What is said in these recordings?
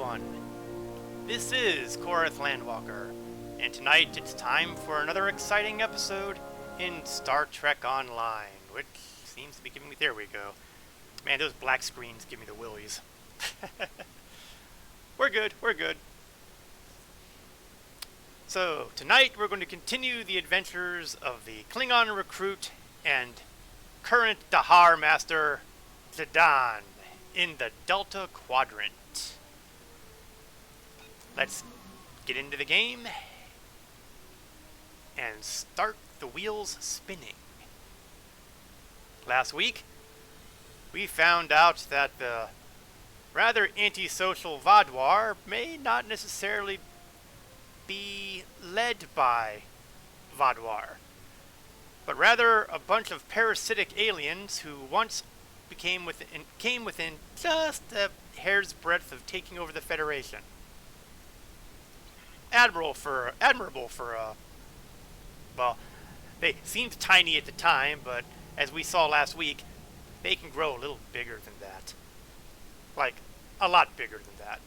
everyone. This is Korath Landwalker, and tonight it's time for another exciting episode in Star Trek Online, which seems to be giving me... There we go. Man, those black screens give me the willies. We're good. So, tonight we're going to continue the adventures of the Klingon recruit and current Dahar Master, Zidane, in the Delta Quadrant. Let's get into the game and start the wheels spinning. Last week, we found out that the rather antisocial Vaadwaur may not necessarily be led by Vaadwaur, but rather a bunch of parasitic aliens who once came within just a hair's breadth of taking over the Federation. Admirable for well, they seemed tiny at the time, but as we saw last week, they can grow a little bigger than that. Like, a lot bigger than that.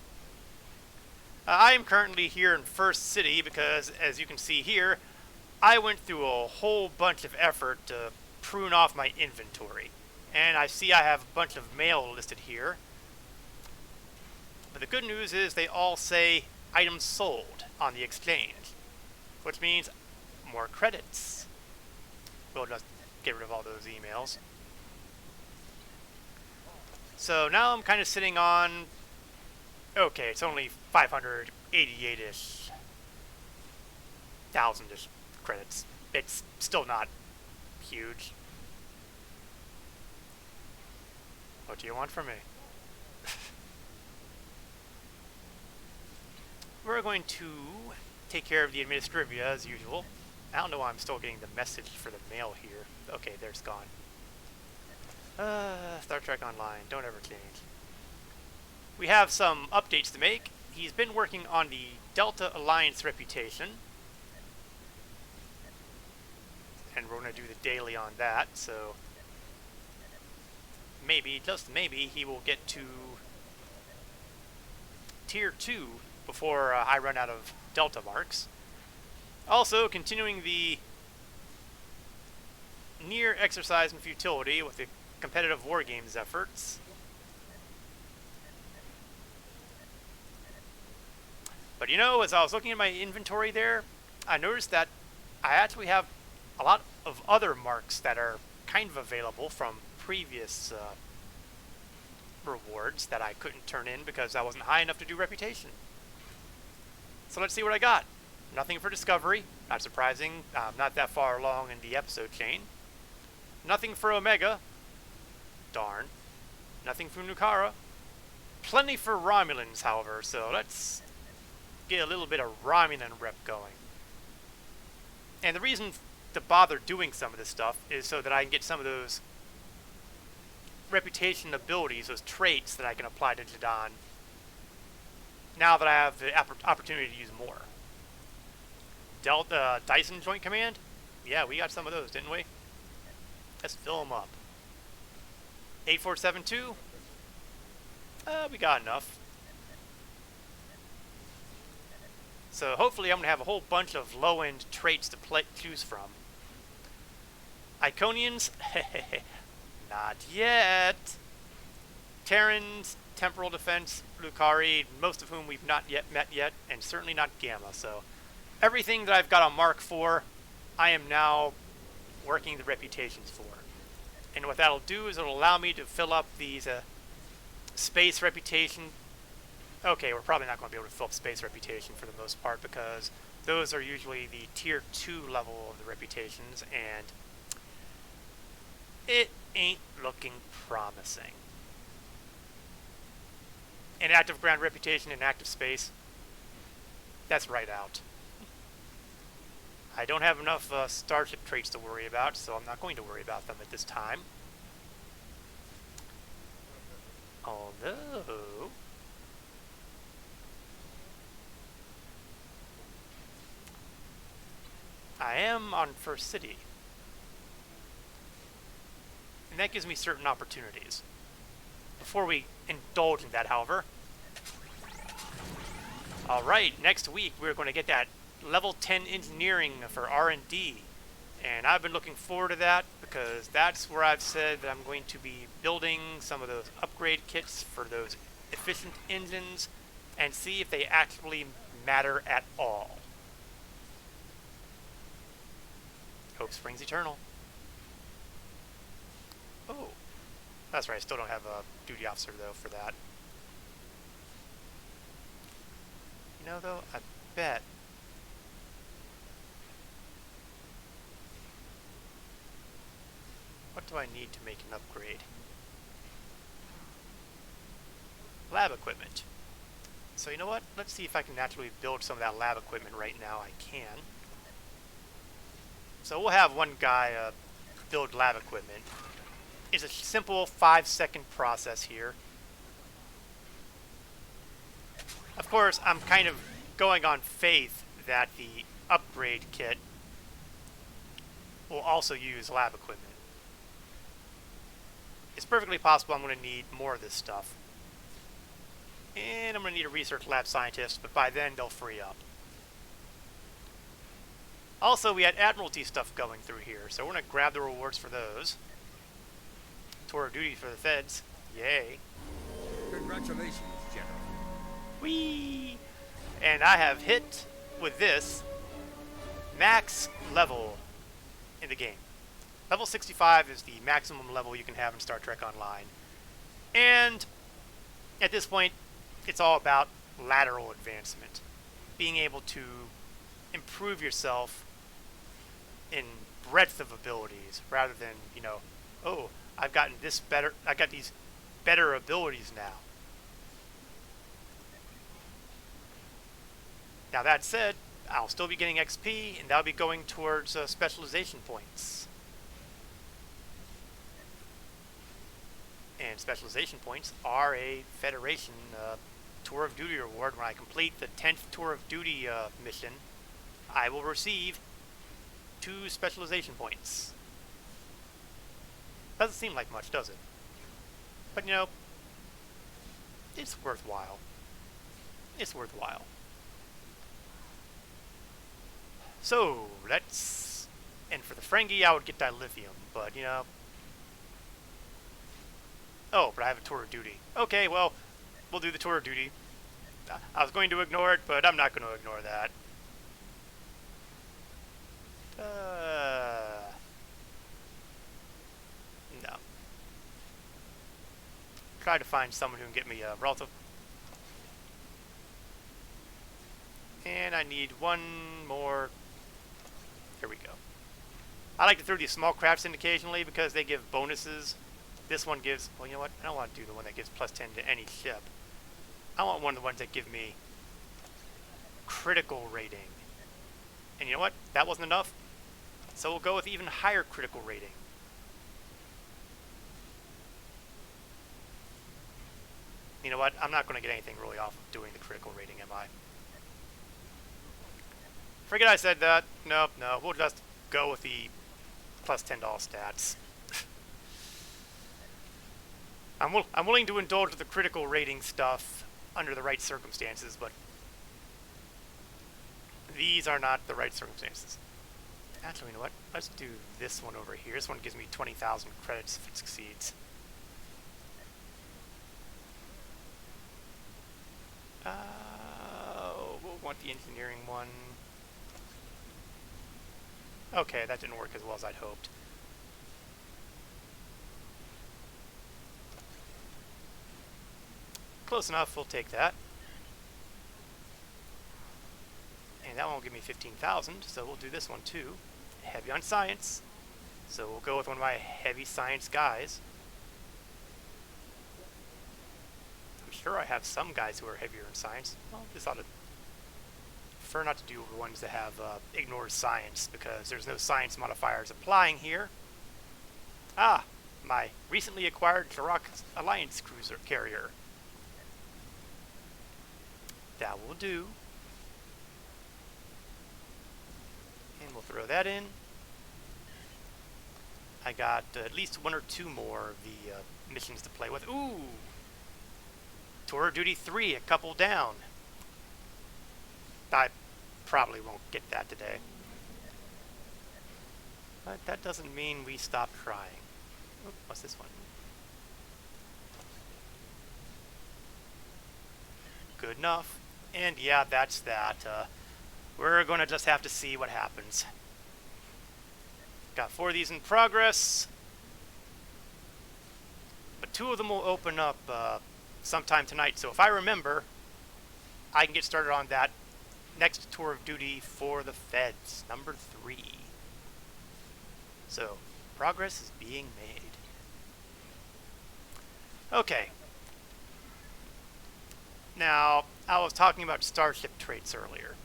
I am currently here in First City because, as you can see here, I went through a whole bunch of effort to prune off my inventory. And I see I have a bunch of mail listed here. But the good news is they all say items sold on the exchange, which means more credits. We'll just get rid of all those emails. So now I'm kind of sitting on, okay, it's only 588-ish thousand-ish credits. It's still not huge. What do you want from me? We're going to take care of the administrivia as usual. I don't know why I'm still getting the message for the mail here. Okay, there's gone. Star Trek Online, don't ever change. We have some updates to make. He's been working on the Delta Alliance reputation. And we're going to do the daily on that, so... maybe, just maybe, he will get to Tier 2 before I run out of Delta marks. Also, continuing the near exercise in futility with the competitive war games efforts. But you know, as I was looking at my inventory there, I noticed that I actually have a lot of other marks that are kind of available from previous rewards that I couldn't turn in because I wasn't high enough to do reputation. So let's see what I got. Nothing for Discovery, not surprising, not that far along in the episode chain. Nothing for Omega, darn. Nothing for Nukara. Plenty for Romulans, however, so let's get a little bit of Romulan rep going. And the reason to bother doing some of this stuff is so that I can get some of those reputation abilities, those traits that I can apply to Zidane, now that I have the opportunity to use more. Dyson Joint Command? Yeah, we got some of those, didn't we? Let's fill them up. 8472? We got enough. So hopefully I'm going to have a whole bunch of low-end traits to choose from. Iconians? Not yet. Terrans, Temporal Defense, Lucari, most of whom we've not yet met yet, and certainly not Gamma. So everything that I've got on Mark IV, I am now working the reputations for. And what that'll do is it'll allow me to fill up these space reputation. Okay, we're probably not going to be able to fill up space reputation for the most part because those are usually the tier 2 level of the reputations, and it ain't looking promising. An active ground reputation in active space, that's right out. I don't have enough starship traits to worry about, so I'm not going to worry about them at this time. Although... I am on First City. And that gives me certain opportunities. Before we indulge in that, however, Alright, next week we're going to get that level 10 engineering for R&D. And I've been looking forward to that because that's where I've said that I'm going to be building some of those upgrade kits for those efficient engines and see if they actually matter at all. Hope springs eternal. Oh, that's right, I still don't have a duty officer though for that. You know though, I bet what do I need to make an upgrade? Lab equipment. So you know what? Let's see if I can naturally build some of that lab equipment right now. I can. So we'll have one guy build lab equipment. It's a simple 5-second process here. Of course, I'm kind of going on faith that the upgrade kit will also use lab equipment. It's perfectly possible I'm going to need more of this stuff. And I'm going to need a research lab scientist, but by then they'll free up. Also, we had Admiralty stuff going through here, so we're going to grab the rewards for those. Tour of duty for the feds. Yay. Congratulations, General. Whee! And I have hit, with this, max level in the game. Level 65 is the maximum level you can have in Star Trek Online. And at this point, it's all about lateral advancement. Being able to improve yourself in breadth of abilities rather than, you know, oh, I've gotten this better, I got these better abilities now. Now that said, I'll still be getting XP, and that'll be going towards specialization points. And specialization points are a Federation Tour of Duty reward. When I complete the 10th Tour of Duty mission, I will receive 2 specialization points. Doesn't seem like much, does it? But you know, it's worthwhile. It's worthwhile. So, let's... And for the Ferengi, I would get dilithium, but you know... Oh, but I have a tour of duty. Okay, well, we'll do the tour of duty. I was going to ignore it, but I'm not going to ignore that. No. Try to find someone who can get me a relative. And I need one more. Here we go. I like to throw these small crafts in occasionally because they give bonuses. This one gives, well, you know what? I don't want to do the one that gives +10 to any ship. I want one of the ones that give me critical rating. And you know what? That wasn't enough. So we'll go with even higher critical rating. You know what? I'm not going to get anything really off of doing the critical rating, am I? Forget I said that. No, we'll just go with the +$10 stats. I'm willing to indulge with the critical rating stuff under the right circumstances, but these are not the right circumstances. Actually, you know what? Let's do this one over here. This one gives me 20,000 credits if it succeeds. We'll want the engineering one. Okay, that didn't work as well as I'd hoped. Close enough, we'll take that. And that one will give me 15,000, so we'll do this one too. Heavy on science, so we'll go with one of my heavy science guys. I'm sure I have some guys who are heavier in science. Well, this ought to... prefer not to do ones that have ignores science, because there's no science modifiers applying here. Ah, my recently acquired Turok Alliance cruiser carrier. That will do. And we'll throw that in. I got at least 1 or 2 more of the missions to play with. Ooh! Tour of Duty 3, a couple down. I probably won't get that today. But that doesn't mean we stop trying. Oh, what's this one? Good enough. And yeah, that's that. We're going to just have to see what happens. Got 4 of these in progress. But 2 of them will open up sometime tonight. So if I remember, I can get started on that next tour of duty for the feds, number 3. So, progress is being made. Okay. Now, I was talking about starship traits earlier.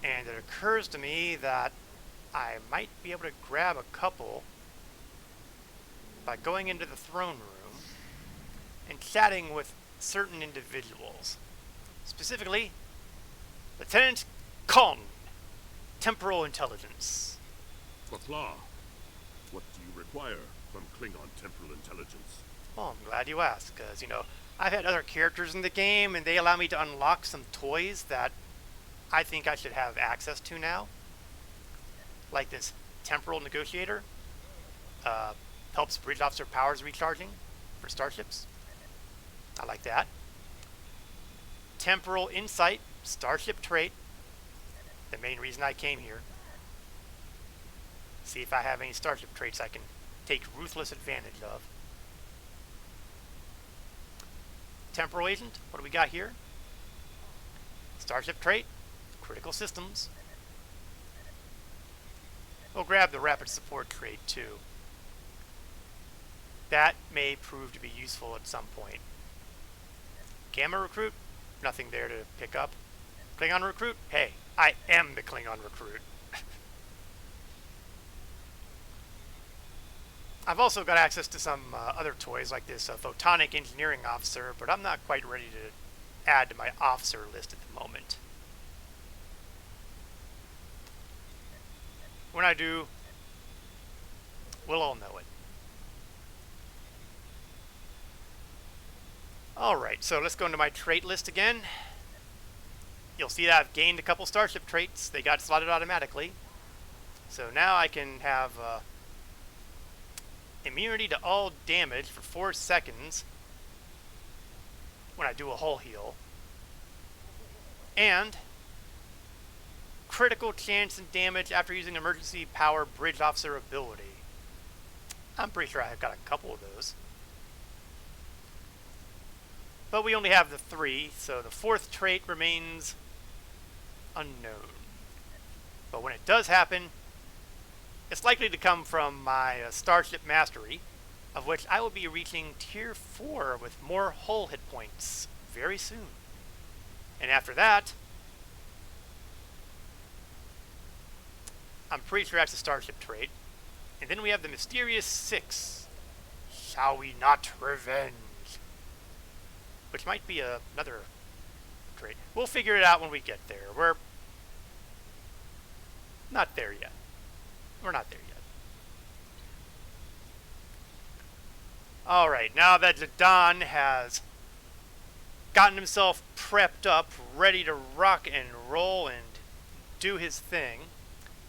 And it occurs to me that I might be able to grab a couple by going into the throne room and chatting with certain individuals. Specifically, Lieutenant Kong, Temporal Intelligence. FotR, what do you require from Klingon Temporal Intelligence? Well, I'm glad you asked, because, you know, I've had other characters in the game, and they allow me to unlock some toys that I think I should have access to now. Like this Temporal Negotiator. Helps bridge officer powers recharging for starships. I like that. Temporal Insight, starship trait. The main reason I came here. See if I have any starship traits I can take ruthless advantage of. Temporal Agent, what do we got here? Starship trait, critical systems. We'll grab the rapid support trait too. That may prove to be useful at some point. Gamma recruit, nothing there to pick up. Klingon recruit, hey, I am the Klingon recruit. I've also got access to some other toys like this photonic engineering officer, but I'm not quite ready to add to my officer list at the moment. When I do, we'll all know it. Alright, so let's go into my trait list again. You'll see that I've gained a couple starship traits. They got slotted automatically. So now I can have immunity to all damage for 4 seconds when I do a hull heal. And critical chance and damage after using emergency power bridge officer ability. I'm pretty sure I've got a couple of those. But we only have the 3, so the 4th trait remains unknown. But when it does happen, it's likely to come from my Starship Mastery, of which I will be reaching Tier 4 with more hull hit points very soon. And after that, I'm pretty sure that's a Starship trait. And then we have the Mysterious 6. Shall we not revenge? Which might be another trait. We'll figure it out when we get there. We're not there yet. We're not there yet. Alright, now that Zidane has gotten himself prepped up, ready to rock and roll and do his thing,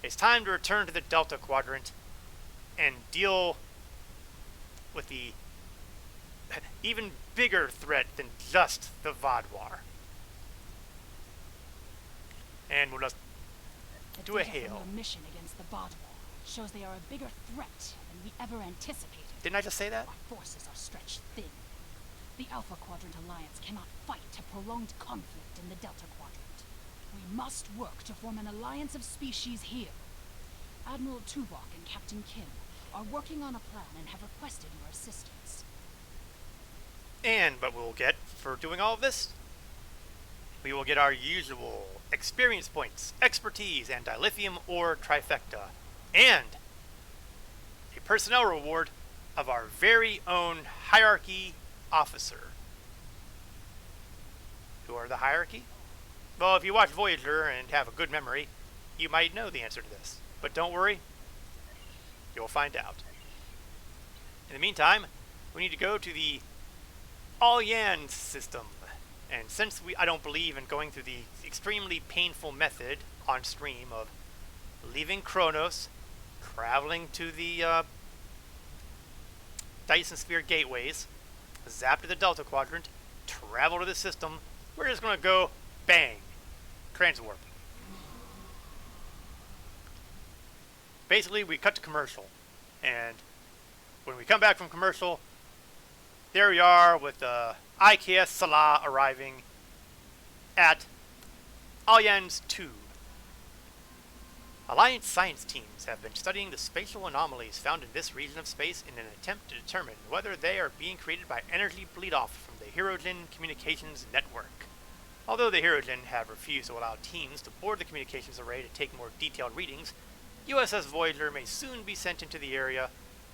it's time to return to the Delta Quadrant and deal with the even bigger threat than just the Vaadwaur. And we'll just do a hail. Your mission against the Vaadwaur shows they are a bigger threat than we ever anticipated. Didn't I just say that? Our forces are stretched thin. The Alpha Quadrant Alliance cannot fight a prolonged conflict in the Delta Quadrant. We must work to form an alliance of species here. Admiral Tuvok and Captain Kim are working on a plan and have requested your assistance. And what we'll get for doing all of this? We will get our usual experience points, expertise, and dilithium ore trifecta, and a personnel reward of our very own hierarchy officer. Who are the hierarchy? Well, if you watch Voyager and have a good memory, you might know the answer to this. But don't worry, you'll find out. In the meantime, we need to go to the All-Yan system And since I don't believe in going through the extremely painful method on stream of leaving Kronos, traveling to the Dyson Sphere gateways, zap to the Delta Quadrant, travel to the system, we're just going to go bang, transwarp. Basically, we cut to commercial, and when we come back from commercial, there we are with IKS Salah arriving at Allianz 2. Alliance science teams have been studying the spatial anomalies found in this region of space in an attempt to determine whether they are being created by energy bleed-off from the Hirogen Communications Network. Although the Hirogen have refused to allow teams to board the communications array to take more detailed readings, USS Voyager may soon be sent into the area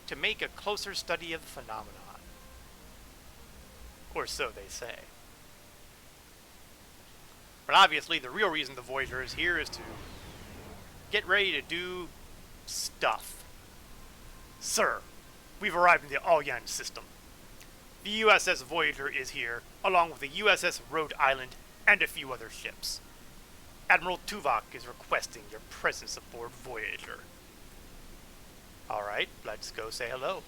to make a closer study of the phenomenon. Or so they say. But obviously the real reason the Voyager is here is to get ready to do stuff. Sir, we've arrived in the Allianz system. The USS Voyager is here, along with the USS Rhode Island and a few other ships. Admiral Tuvok is requesting your presence aboard Voyager. Alright, let's go say hello.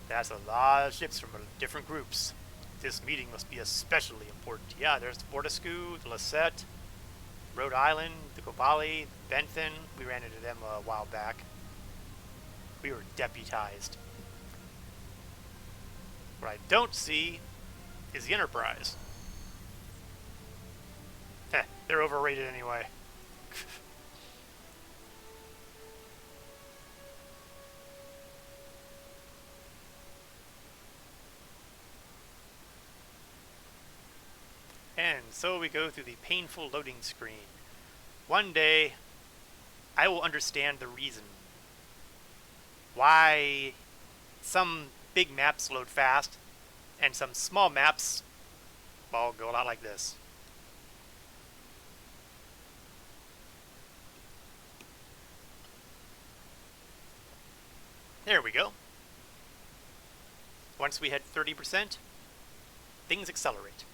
That's a lot of ships from different groups. This meeting must be especially important. Yeah, there's the Fortescue, the Lisette, Rhode Island, the Kobali, Bentham. We ran into them a while back. We were deputized. What I don't see is the Enterprise. Heh, they're overrated anyway. And so we go through the painful loading screen. One day, I will understand the reason why some big maps load fast and some small maps, well, go a lot like this. There we go. Once we hit 30%, things accelerate.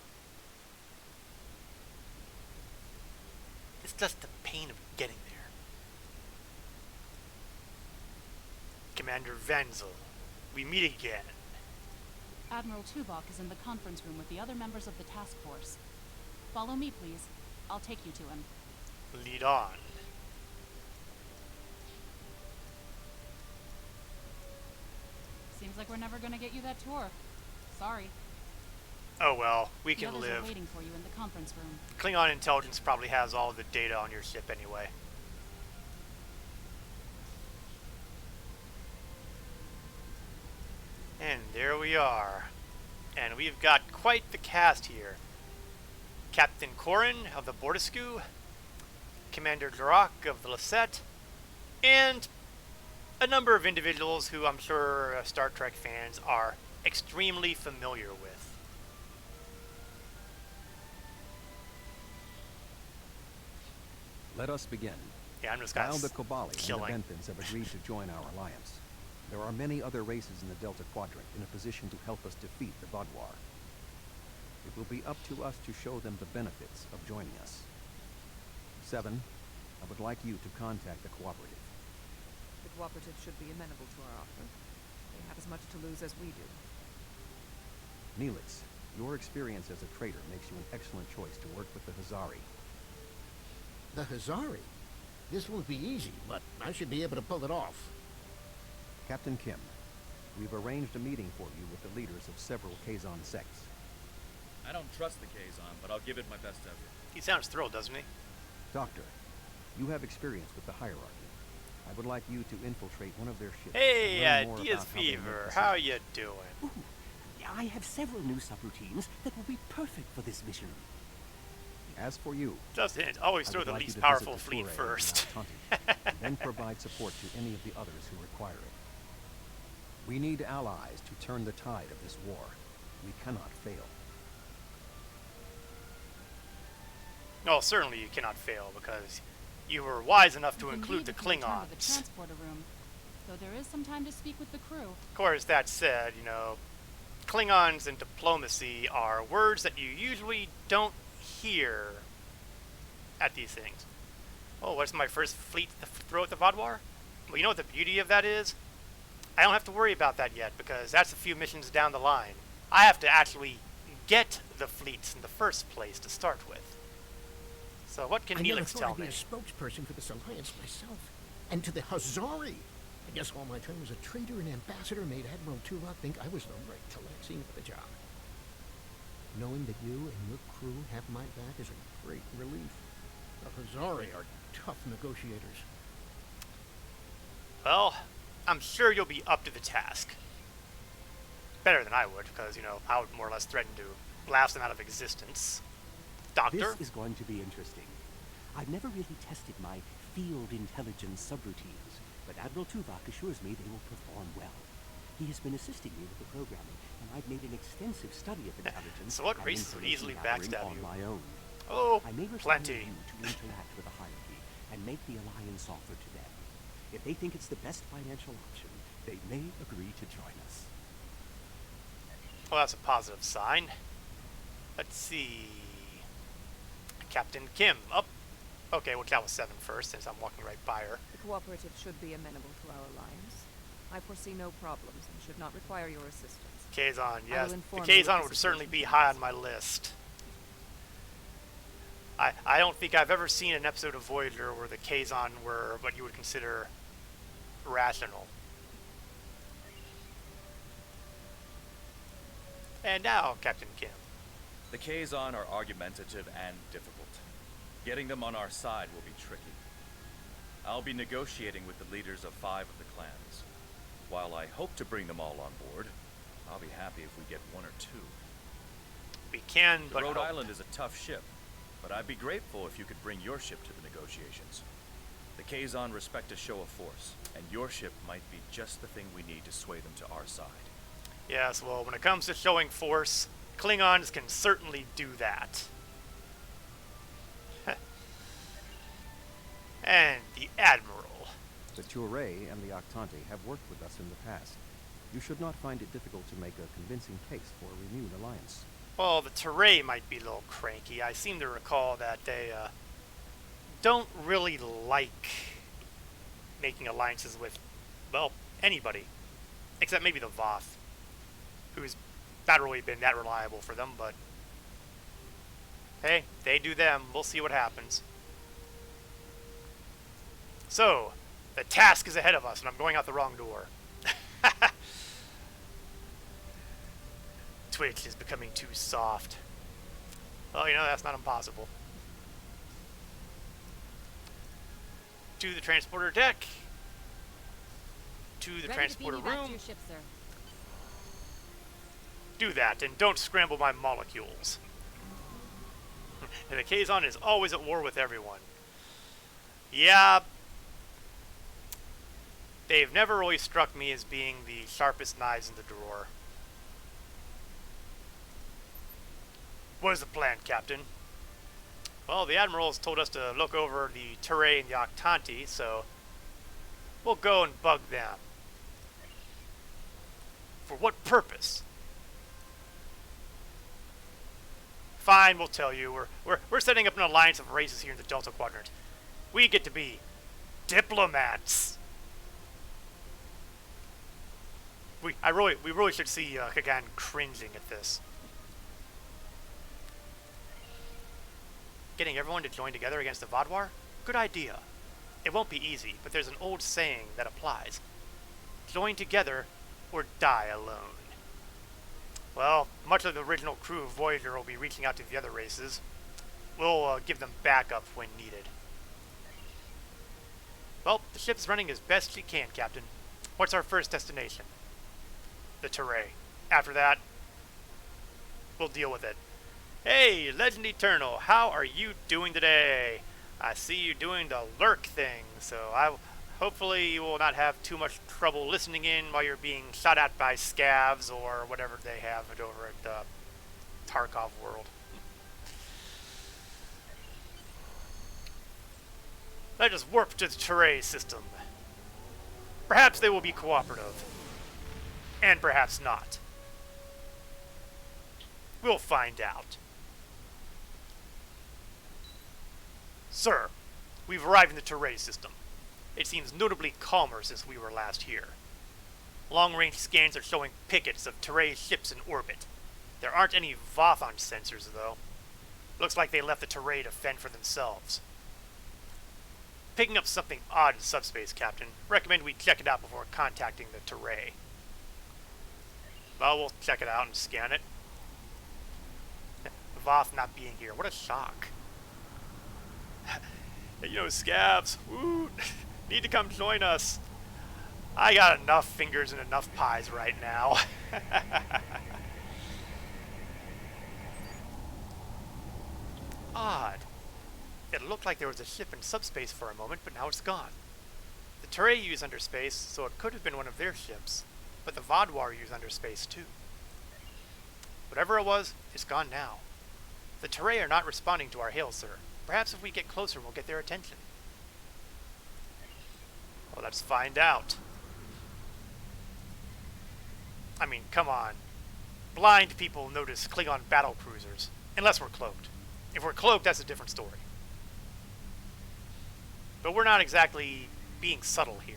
It's just the pain of getting there. Commander Venzel, we meet again. Admiral Tuvok is in the conference room with the other members of the task force. Follow me, please. I'll take you to him. Lead on. Seems like we're never gonna get you that tour. Sorry. Oh well, we The can others are live. waiting for you in the conference room. Klingon intelligence probably has all the data on your ship anyway. And there we are. And we've got quite the cast here. Captain Corin of the Fortescue, Commander Duroc of the Lisette, and a number of individuals who I'm sure Star Trek fans are extremely familiar with. Let us begin. Yeah, I'm just While gonna the Kobali and the killing. Benthans have agreed to join our alliance, there are many other races in the Delta Quadrant in a position to help us defeat the Vaadwaur. It will be up to us to show them the benefits of joining us. 7, I would like you to contact the Cooperative. The Cooperative should be amenable to our offer. They have as much to lose as we do. Neelix, your experience as a trader makes you an excellent choice to work with the Hazari. The Hazari? This won't be easy, but I should be able to pull it off. Captain Kim, we've arranged a meeting for you with the leaders of several Kazon sects. I don't trust the Kazon, but I'll give it my best effort. He sounds thrilled, doesn't he? Doctor, you have experience with the hierarchy. I would like you to infiltrate one of their ships. Hey, and learn more Diaz about how they make Fever, decisions. how you doing? Ooh, I have several new subroutines that will be perfect for this mission. As for you, Just hint, always I throw would the like you least to powerful visit the fleet Touré in first. Mount Tonti, and then provide support to any of the others who require it. We need allies to turn the tide of this war. We cannot fail. Oh, certainly you cannot fail, because you were wise enough to You can include leave the if you return Klingons. to the transporter room. though there is some time to speak with the crew. Of course, that said, you know, Klingons and diplomacy are words that you usually don't hear at these things. Oh, what's my first fleet to throw at the Vodwar? Well, you know what the beauty of that is? I don't have to worry about that yet, because that's a few missions down the line. I have to actually get the fleets in the first place to start with. So what can I never Neelix thought tell I'd be me? a spokesperson for this alliance myself. And to the Hazari. I guess all my time as a trader and ambassador made Admiral Tuvok think I was the right Talaxian for the job. Knowing that you and your crew have my back is a great relief. The Hazari are tough negotiators. Well, I'm sure you'll be up to the task. Better than I would, because, you know, I would more or less threaten to blast them out of existence. Doctor? This is going to be interesting. I've never really tested my field intelligence subroutines, but Admiral Tuvok assures me they will perform well. He has been assisting me with the programming, and I've made an extensive study of intelligence So what and races would information easily gathering backstab on you? my own. Oh, I may require plenty. you to interact with the hierarchy and make the alliance offer to them. If they think it's the best financial option, they may agree to join us. Well, that's a positive sign. Let's see. Captain Kim, up. Okay, we'll count with 7 first, since I'm walking right by her. The cooperative should be amenable to our alliance. I foresee no problems and should not require your assistance. Kazon, will yes. The inform you if Kazon the would certainly be situation high on permits. my list. I don't think I've ever seen an episode of Voyager where the Kazon were what you would consider rational. And now, Captain Kim. The Kazon are argumentative and difficult. Getting them on our side will be tricky. I'll be negotiating with the leaders of 5 of the clans. While I hope to bring them all on board, I'll be happy if we get 1 or 2. We can, The but Rhode hope. Island is a tough ship, but I'd be grateful if you could bring your ship to the negotiations. The Kazon respect a show of force, and your ship might be just the thing we need to sway them to our side. Yes, well, when it comes to showing force, Klingons can certainly do that. And the Admiral. The Touré and the Octante have worked with us in the past. You should not find it difficult to make a convincing case for a renewed alliance. Well, the Touré might be a little cranky. I seem to recall that they don't really like making alliances with, well, anybody. Except maybe the Voth, who's not really been that reliable for them, but hey, they do them. We'll see what happens. So, the task is ahead of us, and I'm going out the wrong door. Twitch is becoming too soft. Well, you know, that's not impossible. To the transporter deck. To the transporter room. Ship, sir. Do that, and don't scramble my molecules. And the Kazon is always at war with everyone. Yeah. They've never really struck me as being the sharpest knives in the drawer. What is the plan, Captain? Well, the Admiral's told us to look over the Touré and the Octante, so we'll go and bug them. For what purpose? Fine, we'll tell you. We're setting up an alliance of races here in the Delta Quadrant. We get to be diplomats. We really should see Kagan cringing at this. Getting everyone to join together against the Vodwar? Good idea. It won't be easy, but there's an old saying that applies. Join together or die alone. Well, much of the original crew of Voyager will be reaching out to the other races. We'll give them backup when needed. Well, the ship's running as best she can, Captain. What's our first destination? The Touré. After that, we'll deal with it. Hey, Legend Eternal, how are you doing today? I see you doing the lurk thing, so hopefully you will not have too much trouble listening in while you're being shot at by scavs or whatever they have it over at the Tarkov world. Let us warp to the Touré system. Perhaps they will be cooperative. And perhaps not. We'll find out. Sir, we've arrived in the Terray system. It seems notably calmer since we were last here. Long-range scans are showing pickets of Terray ships in orbit. There aren't any Vothon sensors, though. Looks like they left the Terray to fend for themselves. Picking up something odd in subspace, Captain. Recommend we check it out before contacting the Terray. Well, we'll check it out and scan it. Voth not being here. What a shock. You know, Scabs, woo, need to come join us. I got enough fingers and enough pies right now. Odd. It looked like there was a ship in subspace for a moment, but now it's gone. The Terray use underspace, so it could have been one of their ships, but the Vodwar use underspace too. Whatever it was, it's gone now. The Terray are not responding to our hail, sir. Perhaps if we get closer, we'll get their attention. Well, let's find out. I mean, come on. Blind people notice Klingon battle cruisers, unless we're cloaked. If we're cloaked, that's a different story. But we're not exactly being subtle here.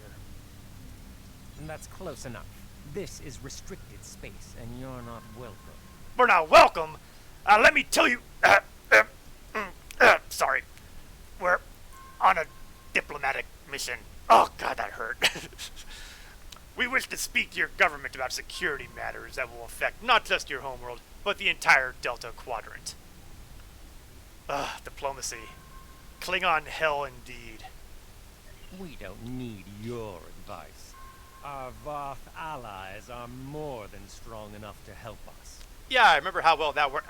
That's close enough. This is restricted space, and you're not welcome. We're not welcome? Let me tell you... sorry. We're on a diplomatic mission. Oh, God, that hurt. We wish to speak to your government about security matters that will affect not just your homeworld, but the entire Delta Quadrant. Diplomacy. Klingon hell indeed. We don't need your advice. Our Voth allies are more than strong enough to help us. Yeah, I remember how well that worked.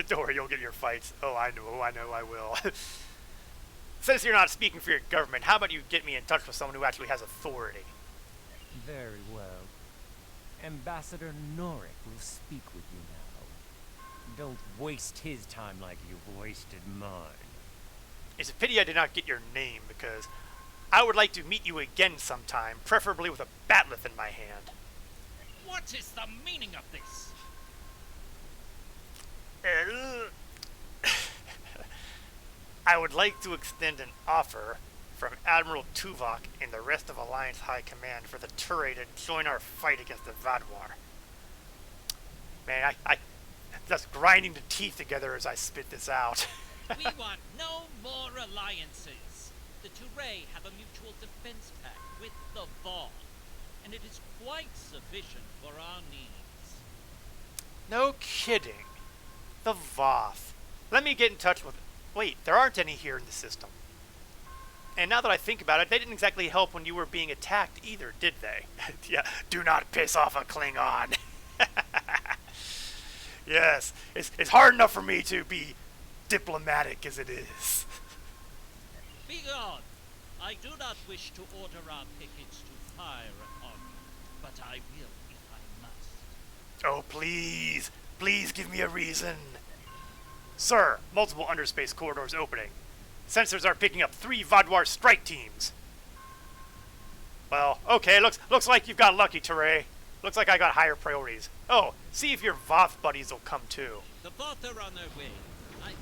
Don't worry, you'll get your fights. Oh, I know, I will. Since you're not speaking for your government, how about you get me in touch with someone who actually has authority? Very well. Ambassador Norik will speak with you now. Don't waste his time like you've wasted mine. It's a pity I did not get your name, because I would like to meet you again sometime, preferably with a batleth in my hand. What is the meaning of this? I would like to extend an offer from Admiral Tuvok and the rest of Alliance High Command for the Terray to join our fight against the Vodwar. Man, I just grinding the teeth together as I spit this out. We want no more alliances. The Terray have a mutual defense pact with the Voth, and it is quite sufficient for our needs. No kidding. The Voth. Let me get in touch with... Wait, there aren't any here in the system. And now that I think about it, they didn't exactly help when you were being attacked either, did they? Yeah, do not piss off a Klingon. Yes, it's hard enough for me to be diplomatic as it is. Begone! I do not wish to order our pickets to fire upon you, but I will if I must. Oh, please. Please give me a reason. Sir, multiple underspace corridors opening. Sensors are picking up 3 Vodwar strike teams. Well, okay, looks like you've got lucky, Terray. Looks like I got higher priorities. Oh, see if your Voth buddies will come too. The Voth are on their way. I'm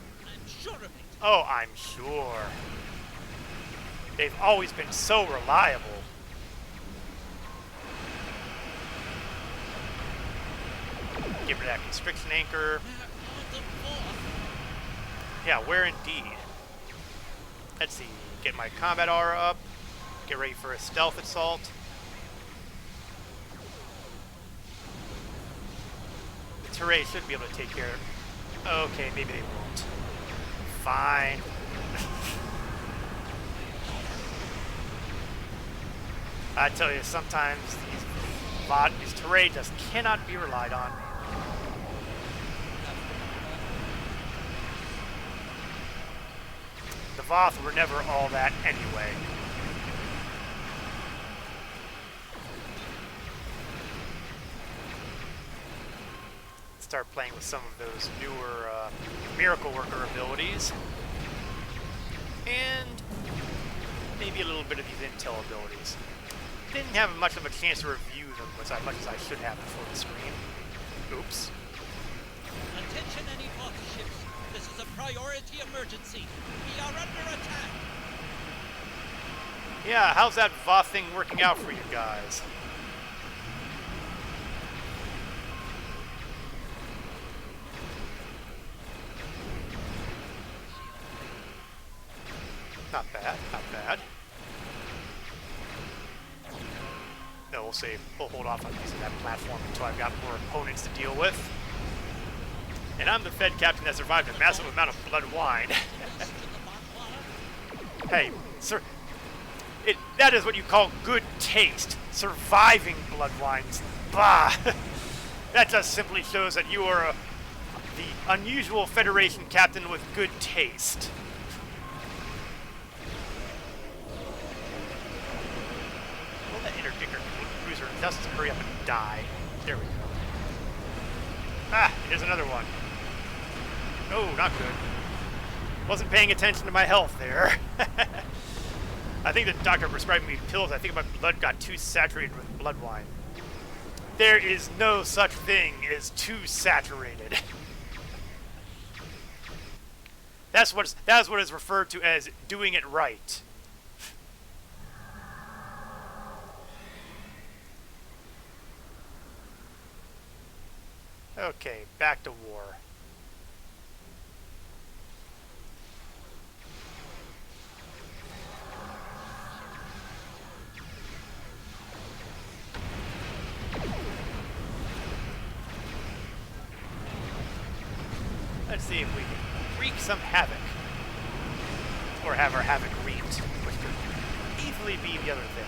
sure of it. Oh, I'm sure. They've always been so reliable. Get rid of that constriction anchor. Yeah, where indeed? Let's see. Get my combat aura up. Get ready for a stealth assault. The Terray should be able to take care of it. Okay, maybe they won't. Fine. I tell you, sometimes these Terray just cannot be relied on. The Voth were never all that anyway. Start playing with some of those newer Miracle Worker abilities. And maybe a little bit of these intel abilities. Didn't have much of a chance to review them as much as I should have before the stream. Oops. Attention any Voth ships. This is a priority emergency. We are under attack. Yeah, how's that Voth thing working out for you guys? Not bad, not bad. No, we'll save. We'll hold off on using that platform until I've got more opponents to deal with. And I'm the Fed captain that survived a massive amount of blood wine. Hey, sir, that is what you call good taste. Surviving blood wines. Bah! That just simply shows that you are the unusual Federation captain with good taste. Will that interdicker cruiser just hurry up and die? There we go. Ah, here's another one. Oh, not good. Wasn't paying attention to my health there. I think the doctor prescribed me pills. I think my blood got too saturated with blood wine. There is no such thing as too saturated. That's what is referred to as doing it right. Okay, back to war. Let's see if we can wreak some havoc. Or have our havoc wreaked, which could easily be the other thing.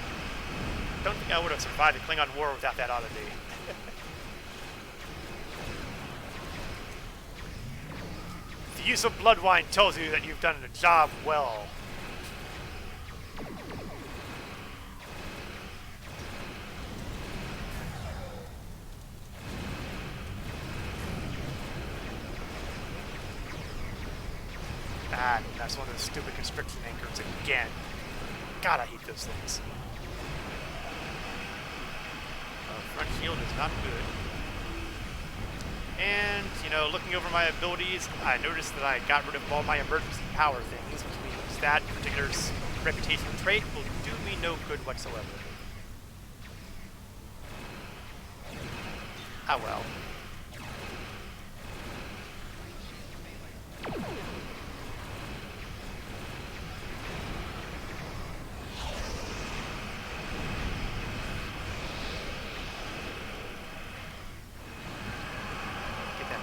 Don't think I would have survived the Klingon War without that oddity. The use of blood wine tells you that you've done the job well. Ah, that's one of those stupid constriction anchors again. God, I hate those things. Front shield is not good. And, you know, looking over my abilities, I noticed that I got rid of all my emergency power things, which means that particular reputation trait will do me no good whatsoever. Ah well.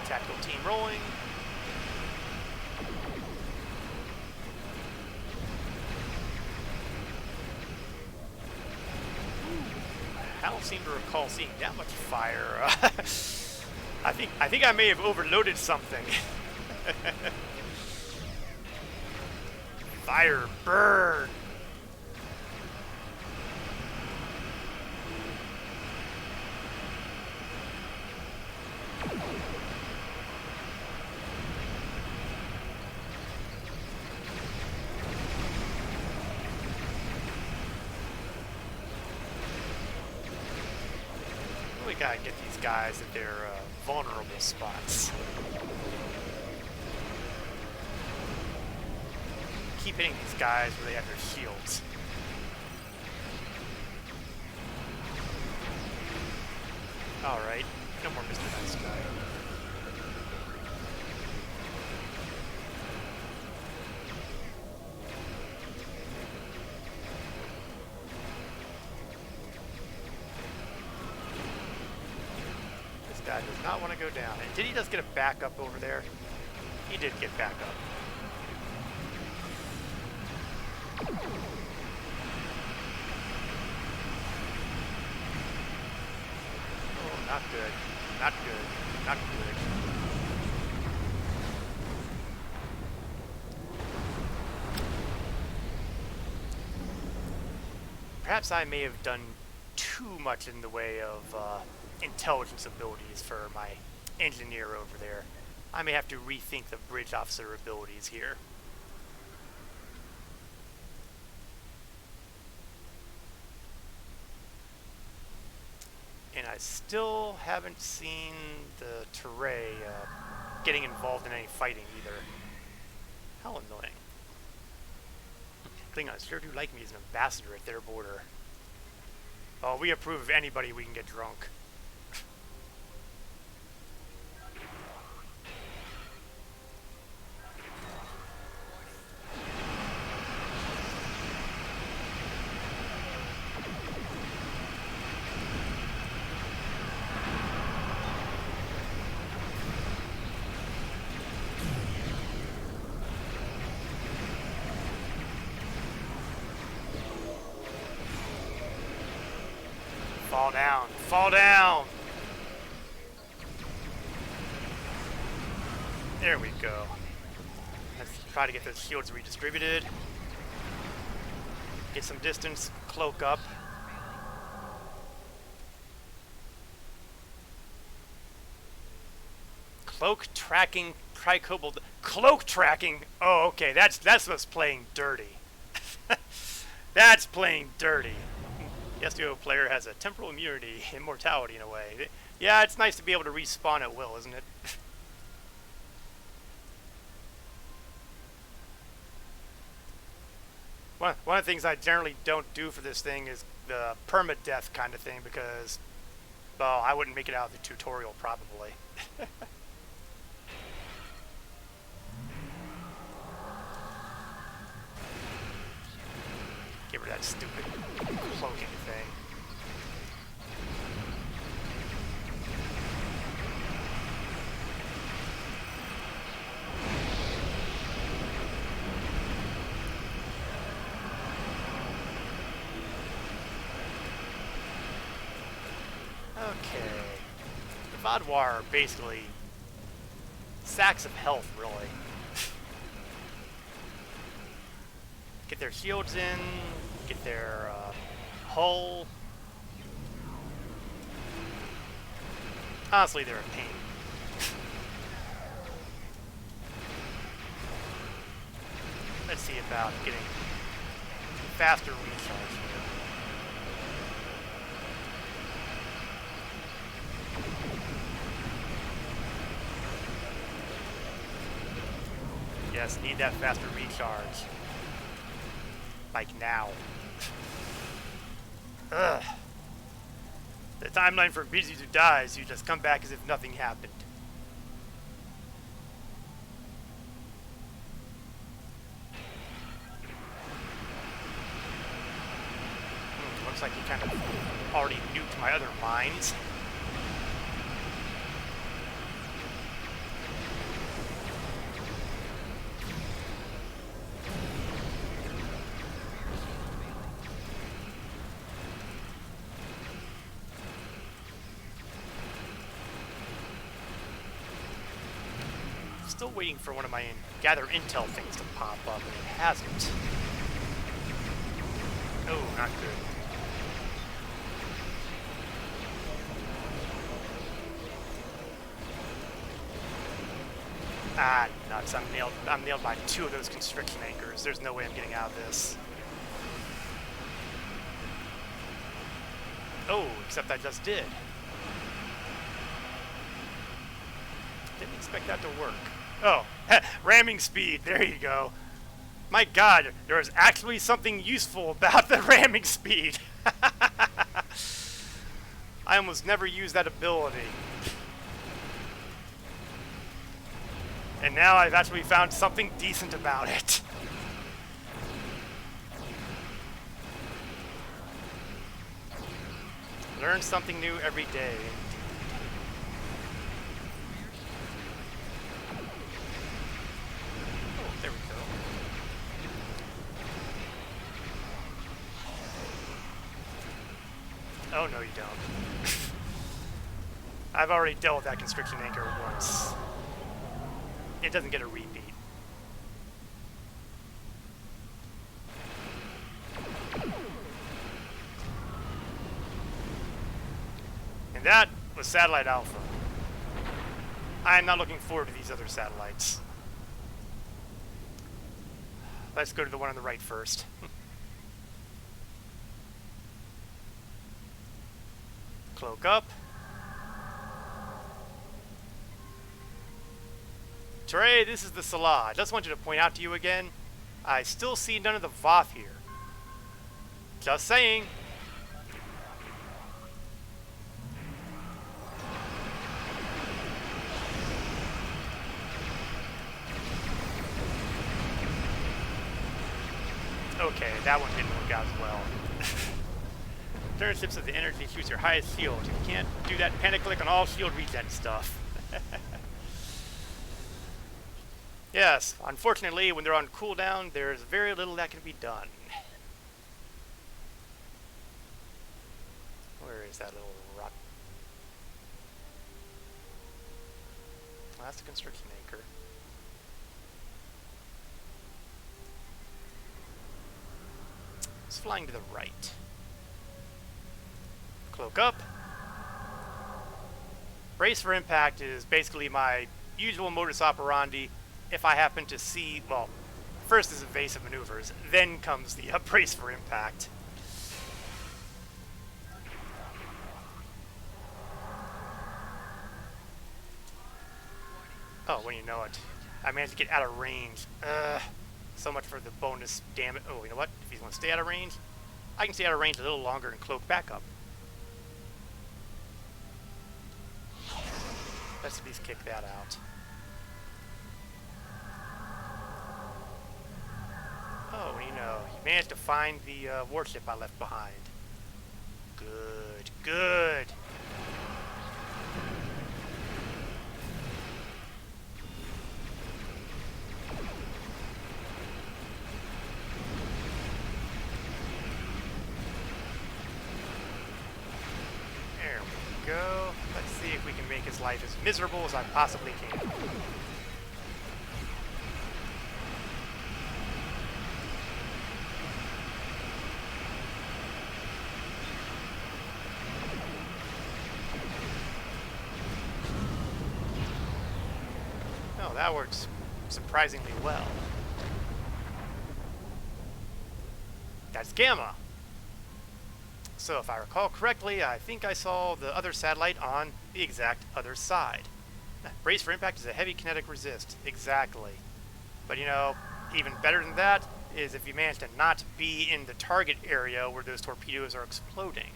Tactical team rolling. I don't seem to recall seeing that much fire. I think I may have overloaded something. Fire burn. We gotta get these guys at their vulnerable spots. Keep hitting these guys where they have their shields. Alright, no more Mr. Nice Guy. Guy does not want to go down. And did he just get a backup over there? He did get backup. Oh, not good. Not good. Not good. Perhaps I may have done too much in the way of intelligence abilities for my engineer over there. I may have to rethink the bridge officer abilities here. still haven't seen the Turay getting involved in any fighting either. How annoying. Klingons sure do like me as an ambassador at their border. Oh, we approve of anybody we can get drunk. Fall down! Fall down! There we go. Let's try to get those shields redistributed. Get some distance, cloak up. Cloak tracking tricobalt. Cloak tracking? Oh, okay, that's what's playing dirty. That's playing dirty. The STO player has a temporal immunity, immortality in a way. Yeah, it's nice to be able to respawn at will, isn't it? One of the things I generally don't do for this thing is the permadeath kind of thing because, well, I wouldn't make it out of the tutorial probably. Get rid of that stupid cloaking thing. Okay. The Vodwar are basically sacks of health, really. Get their shields in, get their hull. Honestly, they're a pain. Let's see about getting faster recharge here. Yes, need that faster recharge. Like now. Ugh. The timeline for Busy who dies, you just come back as if nothing happened. Looks like he kind of already nuked my other mines. Still waiting for one of my gather intel things to pop up, and it hasn't. Oh, not good. Ah, nuts! I'm nailed by 2 of those constriction anchors. There's no way I'm getting out of this. Oh, except I just did. Didn't expect that to work. Oh, ramming speed. There you go. My God, there is actually something useful about the ramming speed. I almost never use that ability. And now I've actually found something decent about it. Learn something new every day. There we go. Oh, no, you don't. I've already dealt with that constriction anchor once. It doesn't get a repeat. And that was Satellite Alpha. I am not looking forward to these other satellites. Let's go to the one on the right first. Cloak up. Teray, this is the Salah. I just wanted to point out to you again, I still see none of the Voth here. Just saying. Okay, that one didn't work out as well. Turn tips of the energy choose your highest shield. If you can't do that, panic click on all shield regen stuff. Yes, unfortunately, when they're on cooldown, there's very little that can be done. Where is that little rock? Well, that's the construction anchor. It's flying to the right. Cloak up. Brace for impact is basically my usual modus operandi. If I happen to see, well, first is evasive maneuvers, then comes the brace for impact. Oh, when you know it. I managed to get out of range. So much for the bonus damage. Oh, you know what? If he's going to stay out of range, I can stay out of range a little longer and cloak back up. Let's at least kick that out. Oh, you know, you managed to find the warship I left behind. Good, good. There we go. Let's see if we can make his life as miserable as I possibly can. Oh, that works surprisingly well. That's Gamma. So if I recall correctly, I think I saw the other satellite on the exact other side. Brace for impact is a heavy kinetic resist. Exactly. But you know, even better than that is if you manage to not be in the target area where those torpedoes are exploding.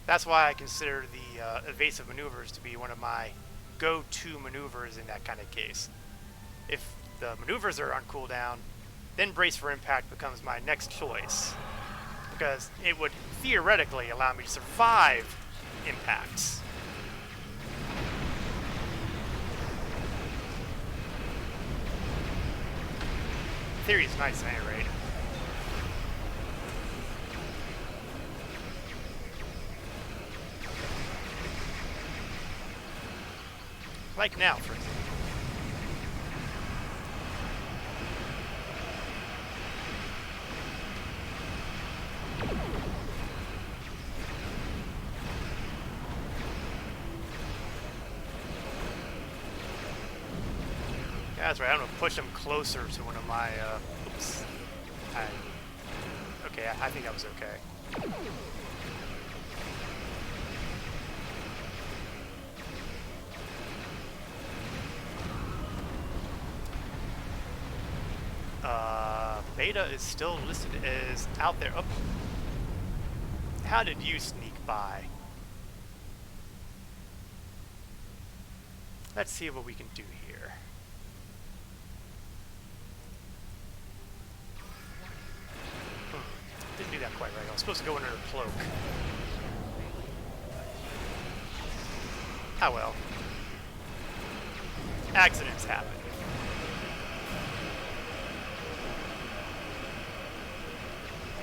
That's why I consider the evasive maneuvers to be one of my go-to maneuvers in that kind of case. If the maneuvers are on cooldown, then brace for impact becomes my next choice, because it would theoretically allow me to survive impacts. Theory is nice at any rate. Like now, for example. Yeah, that's right. I'm gonna push him closer to one of my. Oops. Okay, I think that was okay. Beta is still listed as out there. Oh. How did you sneak by? Let's see what we can do here. Didn't do that quite right. I was supposed to go under a cloak. Ah well. Accidents happen.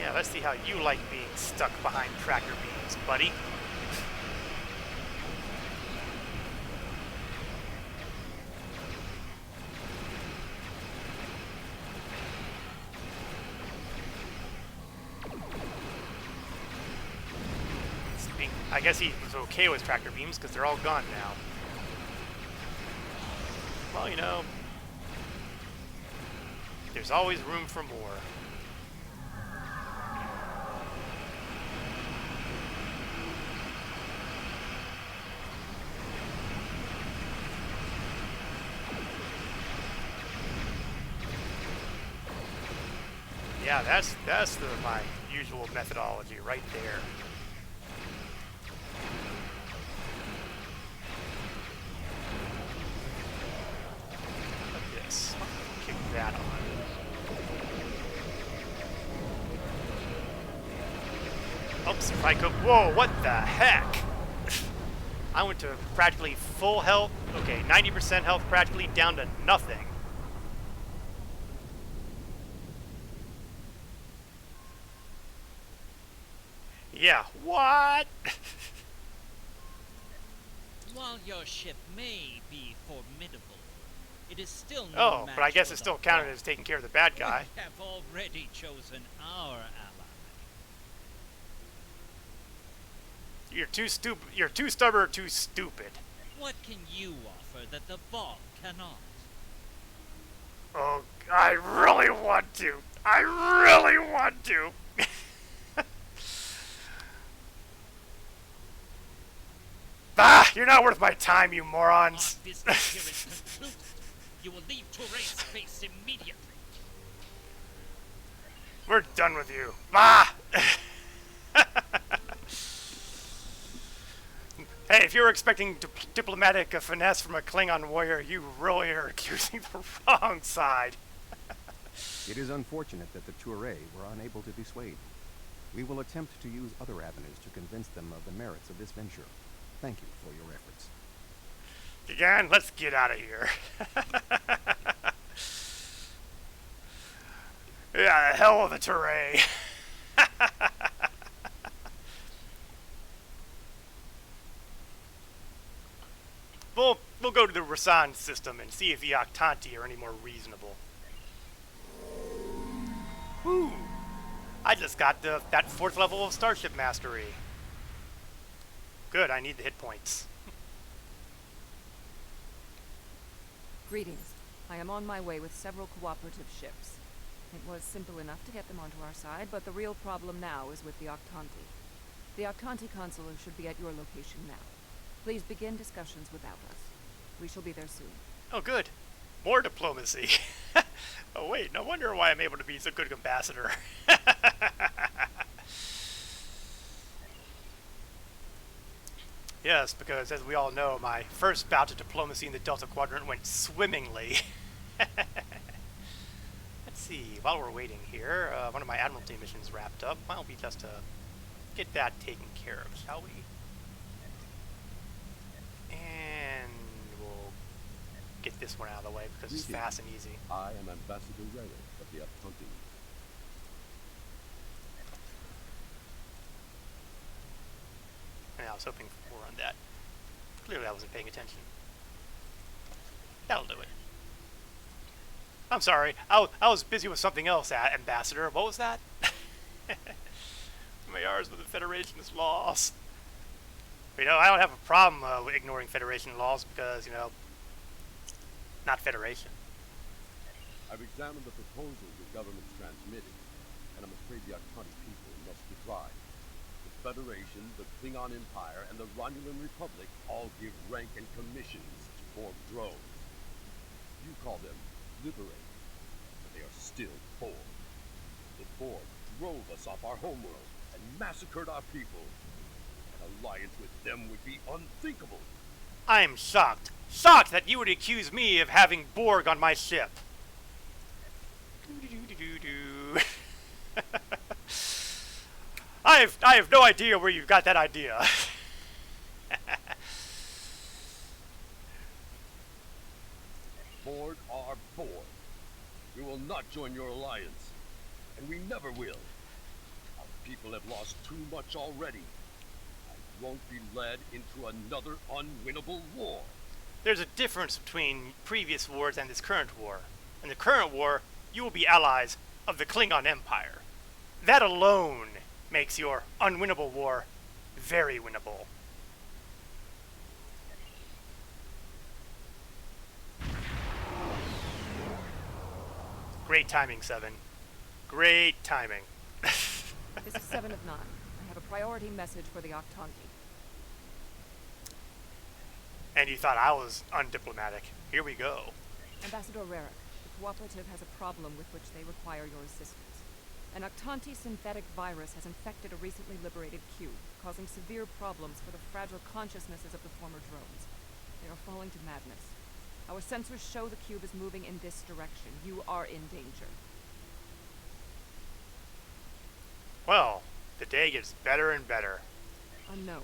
Yeah, let's see how you like being stuck behind tractor beams, buddy. I guess he was okay with tractor beams because they're all gone now. Well, you know, there's always room for more. Yeah, that's my usual methodology right there. Like this. Kick that on. Oops, if I could. Whoa, what the heck? I went to practically full health. Okay, 90% health practically down to nothing. Yeah, what? While your ship may be formidable, it is still no Oh, match but I guess for it the still counted Vault. as taking care of the bad guy. We have already chosen our ally. You're too stubborn or too stupid. What can you offer that the Vault cannot? Oh, I really want to. I really want to. Ah, you're not worth my time, you morons. Our business here is concluded. You will leave Touret's space immediately. We're done with you. Ah! Hey, if you're expecting diplomatic finesse from a Klingon warrior, you really are accusing the wrong side. It is unfortunate that the Touré were unable to be swayed. We will attempt to use other avenues to convince them of the merits of this venture. Thank you for your efforts. Again, let's get out of here. Yeah, the hell of a Touré. We'll go to the Rasan system and see if the Octanti are any more reasonable. Woo! I just got that 4th level of Starship Mastery. Good, I need the hit points. Greetings. I am on my way with several cooperative ships. It was simple enough to get them onto our side, but the real problem now is with the Octanti. The Octanti consular should be at your location now. Please begin discussions without us. We shall be there soon. Oh, good. More diplomacy. Oh, wait, no wonder why I'm able to be so good ambassador. Yes, because as we all know, my first bout of diplomacy in the Delta Quadrant went swimmingly. Let's see, while we're waiting here, one of my Admiralty missions wrapped up. Why don't we just get that taken care of, shall we? And we'll get this one out of the way because it's fast and easy. I am Ambassador Rarick of the Octanti. Yeah, I was hoping for more on that. Clearly I wasn't paying attention. That'll do it. I'm sorry, I was busy with something else, Ambassador. What was that? My R's with the Federation's laws. You know, I don't have a problem ignoring Federation laws because, you know, not Federation. I've examined the proposal your government's transmitted, and I'm afraid the Octanti people must divide. The Federation, the Klingon Empire, and the Romulan Republic all give rank and commissions to form drones. You call them liberated, but they are still Borg. The Borg drove us off our homeworld and massacred our people. An alliance with them would be unthinkable. I am shocked. Shocked that you would accuse me of having Borg on my ship. I have no idea where you got that idea. Borg are Borg. We will not join your alliance, and we never will. Our people have lost too much already. I won't be led into another unwinnable war. There's a difference between previous wars and this current war. In the current war, you will be allies of the Klingon Empire. That alone makes your unwinnable war very winnable. Great timing, Seven. Great timing. This is 7 of 9. I have a priority message for the Octanti. And you thought I was undiplomatic. Here we go. Ambassador Rarick, the Cooperative has a problem with which they require your assistance. An Octanti synthetic virus has infected a recently liberated cube, causing severe problems for the fragile consciousnesses of the former drones. They are falling to madness. Our sensors show the cube is moving in this direction. You are in danger. Well, the day gets better and better. Unknown.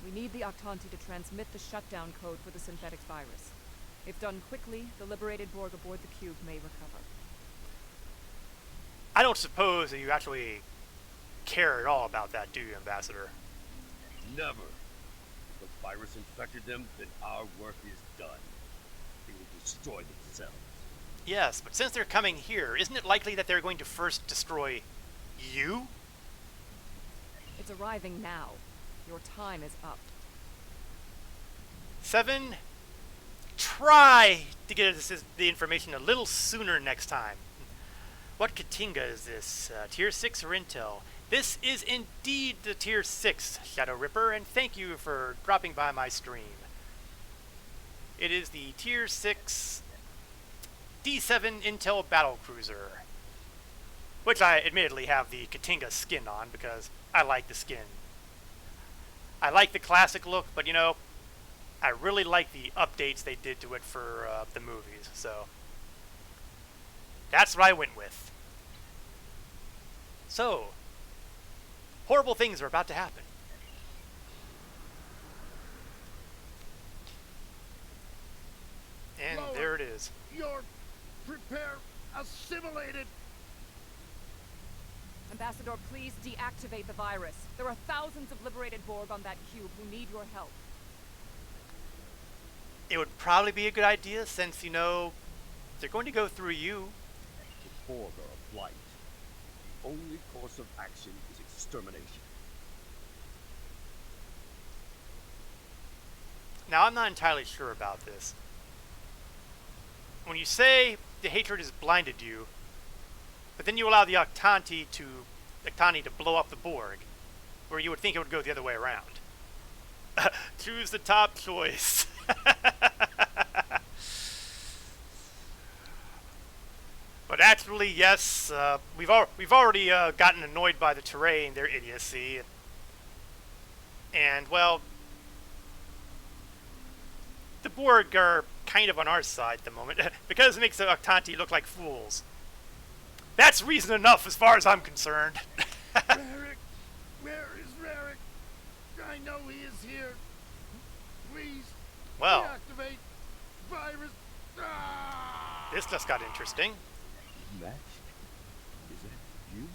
We need the Octanti to transmit the shutdown code for the synthetic virus. If done quickly, the liberated Borg aboard the cube may recover. I don't suppose that you actually care at all about that, do you, Ambassador? Never. If the virus infected them, then our work is done. They will destroy themselves. Yes, but since they're coming here, isn't it likely that they're going to first destroy you? It's arriving now. Your time is up. 7, try to get us the information a little sooner next time. What Katinga is this? Tier 6 or Intel? This is indeed the Tier 6 Shadow Ripper, and thank you for dropping by my stream. It is the Tier 6 D7 Intel Battlecruiser, which I admittedly have the Katinga skin on because I like the skin. I like the classic look, but you know, I really like the updates they did to it for the movies, so that's what I went with. So, horrible things are about to happen. And Lower. there it is. You're assimilated. Ambassador, please deactivate the virus. There are thousands of liberated Borg on that cube who need your help. It would probably be a good idea since, you know, they're going to go through you. The Borg are a blight. The only course of action is extermination. Now, I'm not entirely sure about this. When you say the hatred has blinded you, but then you allow the Octanti to blow up the Borg, where you would think it would go the other way around. Choose the top choice. But actually, yes, we've already gotten annoyed by the Terrain, their idiocy, and well, the Borg are kind of on our side at the moment because it makes the Octanti look like fools. That's reason enough as far as I'm concerned. Rarick, where is Rarick? I know he is here. Please, Well, deactivate virus. Ah! this just got interesting. Matched? Is that you?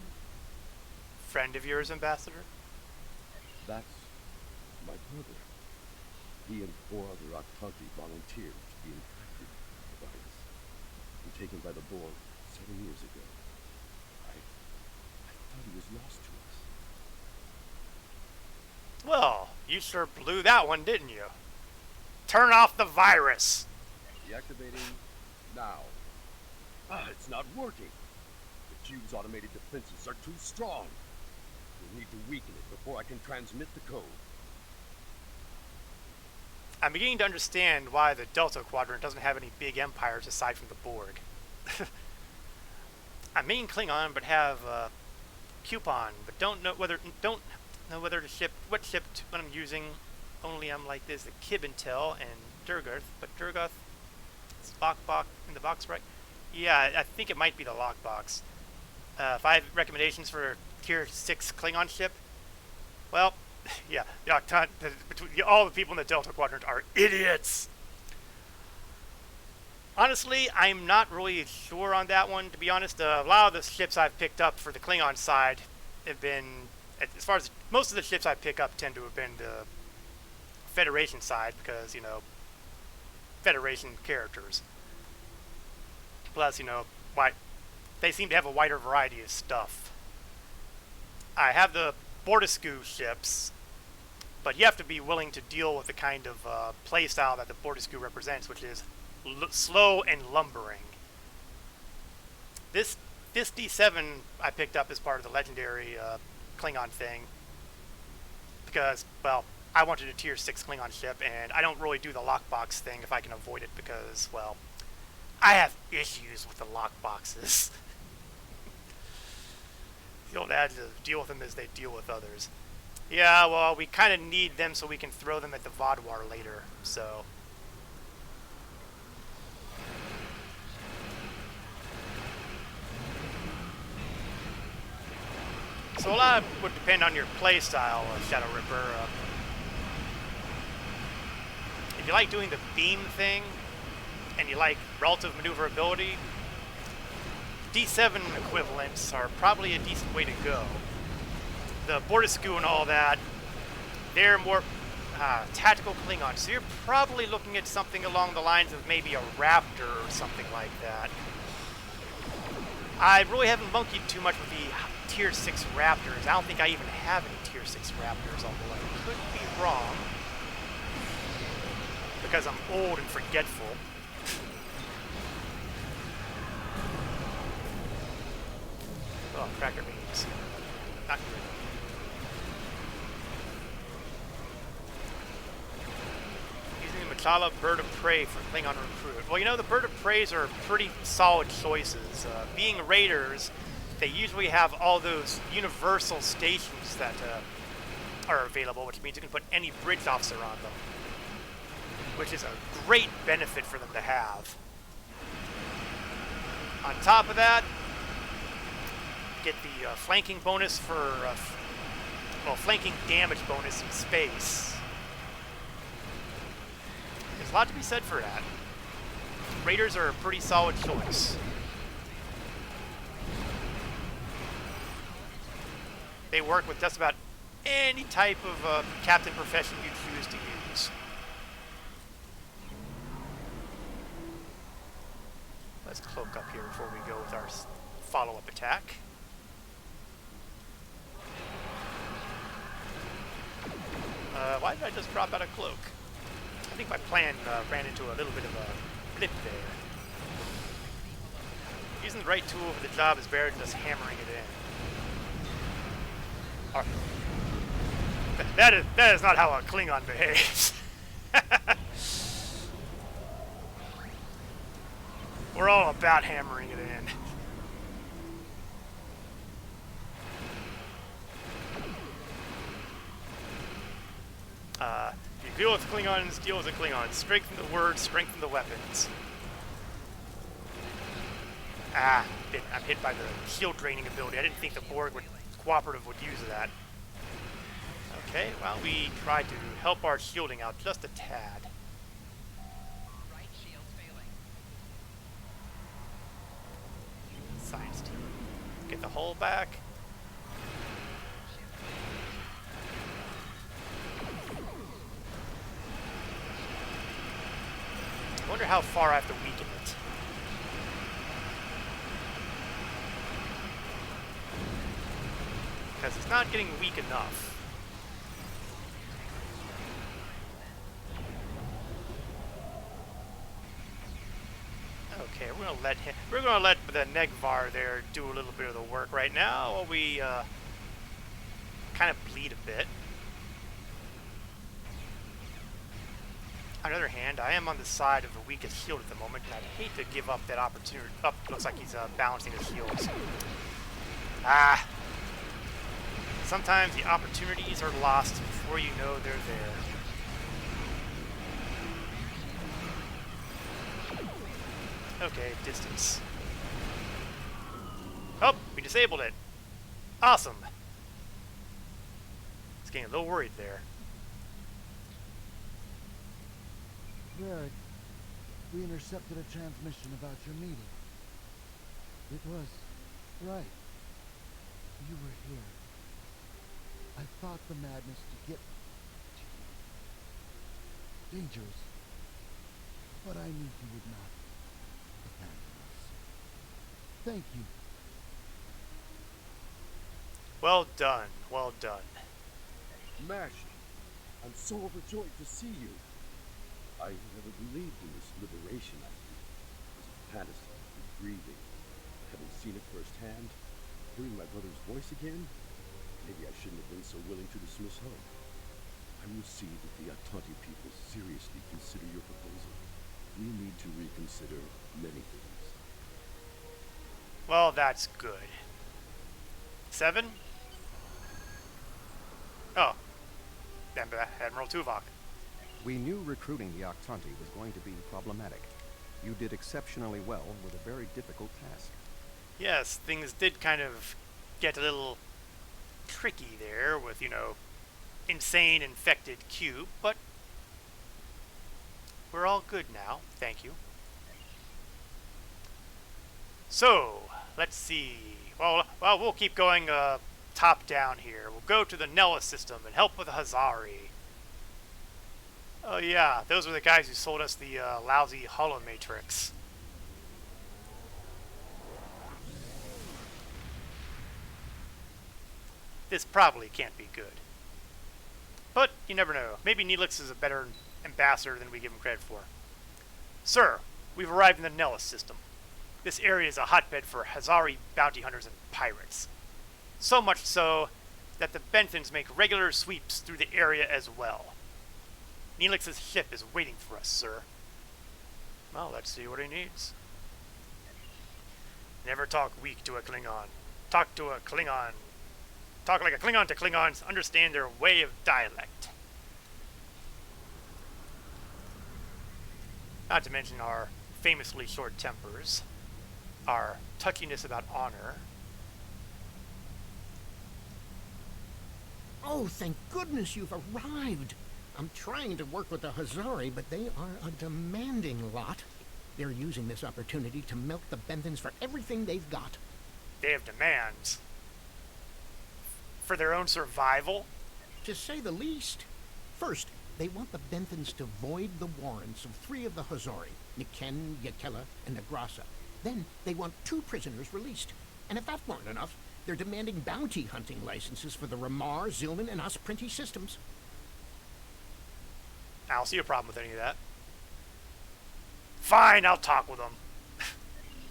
Friend of yours, Ambassador? That's my brother. He and 4 other Octanti volunteered to be infected with the virus and taken by the Borg 7 years ago. I thought he was lost to us. Well, you sure blew that one, didn't you? Turn off the virus. Deactivating now. It's not working. The cube's automated defenses are too strong. We'll need to weaken it before I can transmit the code. I'm beginning to understand why the Delta Quadrant doesn't have any big empires aside from the Borg. I mean Klingon, but have coupon, but don't know whether to ship what I'm using. Only I'm like this: the Kib Intel and Durgoth, but Durgoth is lockbox in the box, right? Yeah, I think it might be the lockbox. 5 recommendations for Tier 6 Klingon ship. Well, yeah, all the people in the Delta Quadrant are idiots. Honestly, I'm not really sure on that one, to be honest. A lot of the ships I've picked up for the Klingon side have been, as far as most of the ships I pick up tend to have been the Federation side because, you know, Federation characters. Plus, you know, they seem to have a wider variety of stuff. I have the Bortiscu ships, but you have to be willing to deal with the kind of playstyle that the Bortiscu represents, which is slow and lumbering. This D7 I picked up as part of the legendary Klingon thing because, well, I wanted a Tier 6 Klingon ship, and I don't really do the lockbox thing if I can avoid it because, well, I have issues with the lockboxes. The old adage of deal with them as they deal with others. Yeah, well, we kind of need them so we can throw them at the Vodwar later, so... So a lot would depend on your playstyle, Shadow Ripper. If you like doing the beam thing, and you like relative maneuverability, D7 equivalents are probably a decent way to go. The Bortisku and all that, they're more tactical Klingons, so you're probably looking at something along the lines of maybe a Raptor or something like that. I really haven't monkeyed too much with the Tier 6 Raptors. I don't think I even have any Tier 6 Raptors, although I could be wrong. Because I'm old and forgetful. Oh, cracker beans. Not good. Using the Machala Bird of Prey for Klingon Recruit. Well, you know, the Bird of Preys are pretty solid choices. Being raiders, they usually have all those universal stations that are available, which means you can put any bridge officer on them, which is a great benefit for them to have. On top of that, get the flanking bonus for, well, flanking damage bonus in space. There's a lot to be said for that. Raiders are a pretty solid choice. They work with just about any type of captain profession you choose to use. Let's cloak up here before we go with our follow-up attack. Why did I just drop out a cloak? I think my plan ran into a little bit of a blip there. Using the right tool for the job is better than just hammering it in. That is not how a Klingon behaves. We're all about hammering it in. You deal with Klingons, deal with the Klingons. Strengthen the words, strengthen the weapons. I'm hit by the shield draining ability. I didn't think the Borg cooperative would use that. Okay, well, we tried to help our shielding out just a tad. Right shield's failing. Science team. Get the hull back. I wonder how far I have to weaken it. Because it's not getting weak enough. Okay, we're gonna let the Negvar there do a little bit of the work right now while we kind of bleed a bit. On the other hand, I am on the side of the weakest shield at the moment, and I'd hate to give up that opportunity. Looks like he's balancing his shields. Sometimes the opportunities are lost before you know they're there. Okay, distance. Oh, we disabled it. Awesome. I was getting a little worried there. Varric, we intercepted a transmission about your meeting. It was right. You were here. I fought the madness to get to you. Dangerous. But I knew you would not abandon us. Thank you. Well done, well done. Mash, I'm so overjoyed to see you. I never believed in this liberation idea. This fantasy of breathing, having seen it firsthand, hearing my brother's voice again. Maybe I shouldn't have been so willing to dismiss hope. I will see that the Atlanti people seriously consider your proposal. We need to reconsider many things. Well, that's good. 7? Oh, Admiral Tuvok. We knew recruiting the Octanti was going to be problematic. You did exceptionally well with a very difficult task. Yes, things did kind of get a little tricky there with, you know, insane infected Cube, but we're all good now, thank you. So, let's see. Well, we'll keep going top down here. We'll go to the Nellis system and help with the Hazari. Oh yeah, those were the guys who sold us the lousy holomatrix. This probably can't be good. But you never know. Maybe Neelix is a better ambassador than we give him credit for. Sir, we've arrived in the Nellis system. This area is a hotbed for Hazari bounty hunters and pirates. So much so that the Benthans make regular sweeps through the area as well. Neelix's ship is waiting for us, sir. Well, let's see what he needs. Never talk weak to a Klingon. Talk to a Klingon. Talk like a Klingon to Klingons. Understand their way of dialect. Not to mention our famously short tempers, our touchiness about honor. Oh, thank goodness you've arrived. I'm trying to work with the Hazari, but they are a demanding lot. They're using this opportunity to milk the Benthans for everything they've got. They have demands. For their own survival? To say the least. First, they want the Benthans to void the warrants of 3 of the Hazari, Niken, Yakela, and Negrasa. Then they want 2 prisoners released. And if that weren't enough, they're demanding bounty hunting licenses for the Ramar, Zilman, and Osprinty systems. I don't see a problem with any of that. Fine, I'll talk with them.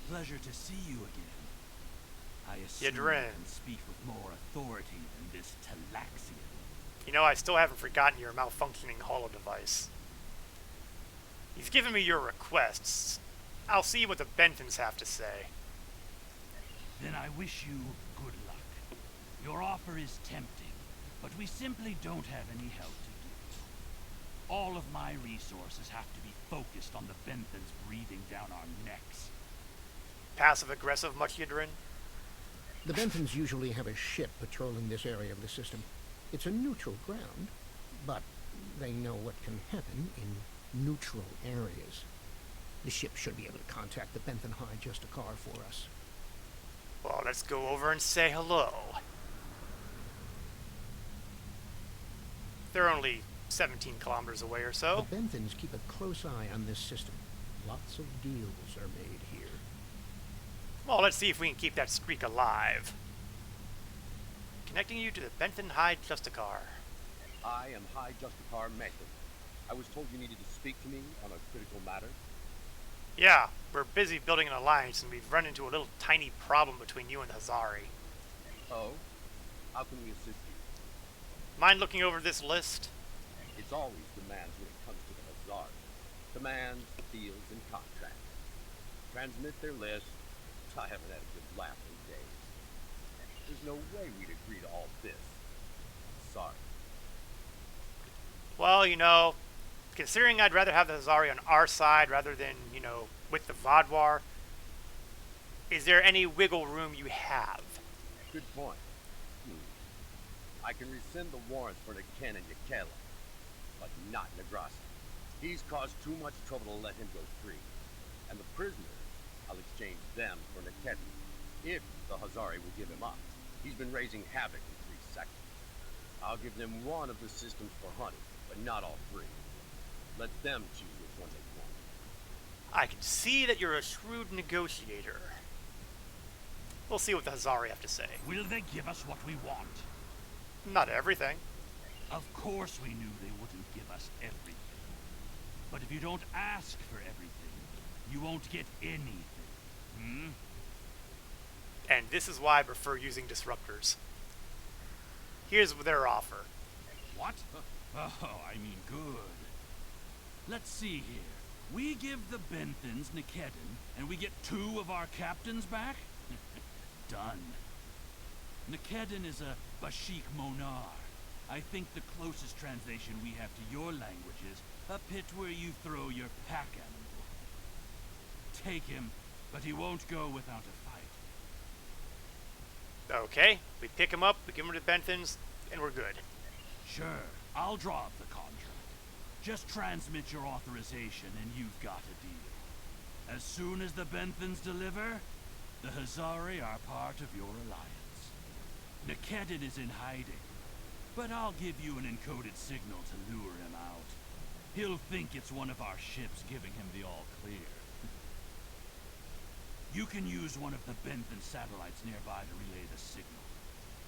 Pleasure to see you again. I assume you Yadrin. can speak with more authority than this Talaxian. You know, I still haven't forgotten your malfunctioning holo-device. You've given me your requests. I'll see what the Benthans have to say. Then I wish you good luck. Your offer is tempting, but we simply don't have any help to give. All of my resources have to be focused on the Benthans breathing down our necks. Passive-aggressive much, Yadrin? The Benthans usually have a ship patrolling this area of the system. It's a neutral ground, but they know what can happen in neutral areas. The ship should be able to contact the Benthan High Justicar for us. Well, let's go over and say hello. They're only 17 kilometers away or so. The Benthans keep a close eye on this system. Lots of deals are made here. Well, let's see if we can keep that streak alive. Connecting you to the Benthan High Justicar. I am High Justicar Method. I was told you needed to speak to me on a critical matter. Yeah, we're busy building an alliance and we've run into a little tiny problem between you and the Hazari. Oh? How can we assist you? Mind looking over this list? It's always demands when it comes to the Hazard. Demands, deals, and contracts. Transmit their list. I haven't had a good laugh in days. There's no way we'd agree to all this. Sorry. Well, you know, considering I'd rather have the Hazari on our side rather than, you know, with the Vodwar, is there any wiggle room you have? Good point. I can rescind the warrants for Niken and Yakela, but not Negrasa. He's caused too much trouble to let him go free. And the prisoners, I'll exchange them for Niken, if the Hazari will give him up. He's been raising havoc in 3 seconds. I'll give them 1 of the systems for hunting, but not all 3. Let them choose which one they want. I can see that you're a shrewd negotiator. We'll see what the Hazari have to say. Will they give us what we want? Not everything. Of course we knew they wouldn't give us everything. But if you don't ask for everything, you won't get anything. Hmm? And this is why I prefer using disruptors. Here's their offer. What? Oh, I mean good. Let's see here. We give the Benthans Nikedon, and we get 2 of our captains back? Done. Nikedon is a Bashik Monar. I think the closest translation we have to your language is a pit where you throw your pack animal. Take him, but he won't go without a fight. Okay, we pick him up, we give him to the Benthans, and we're good. Sure, I'll draw up the contract. Just transmit your authorization and you've got a deal. As soon as the Benthans deliver, the Hazari are part of your alliance. Nikedon is in hiding, but I'll give you an encoded signal to lure him out. He'll think it's one of our ships giving him the all-clear. You can use one of the Benthan satellites nearby to relay the signal.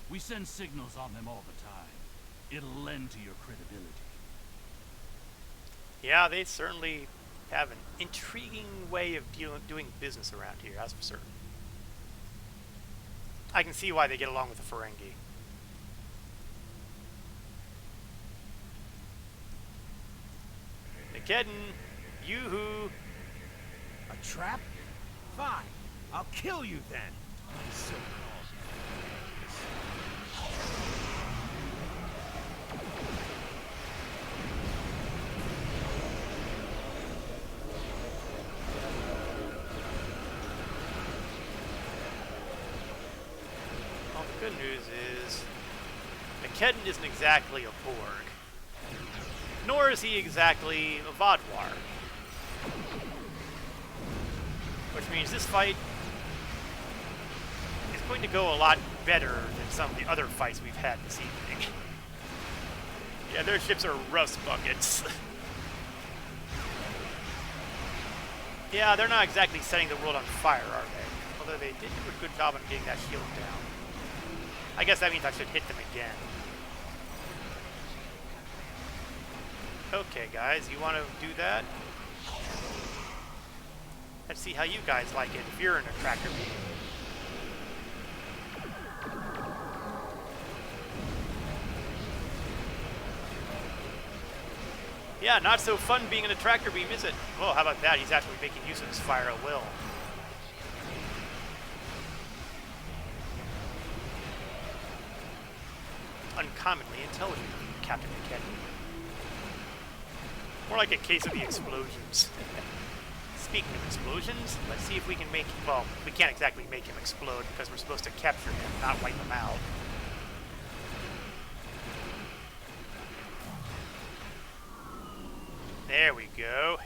We send signals on them all the time. It'll lend to your credibility. Yeah, they certainly have an intriguing way of doing business around here, that's for certain. I can see why they get along with the Ferengi. Nikedon, yoo-hoo. A trap? Fine. I'll kill you then. So well, the good news is Nikedon isn't exactly a Borg, nor is he exactly a Vodwar. Which means this fight is going to go a lot better than some of the other fights we've had this evening. Yeah, their ships are rust buckets. Yeah, they're not exactly setting the world on fire, are they? Although they did do a good job on getting that shield down. I guess that means I should hit them again. Okay, guys, you want to do that? Let's see how you guys like it if you're in a tractor beam. Yeah, not so fun being in a tractor beam, is it? Well, how about that? He's actually making use of his fire at will. Uncommonly intelligent, Captain Nikedon. More like a case of the explosions. Speaking of explosions, let's see if we can make... Well, we can't exactly make him explode because we're supposed to capture him, not wipe him out. There we go.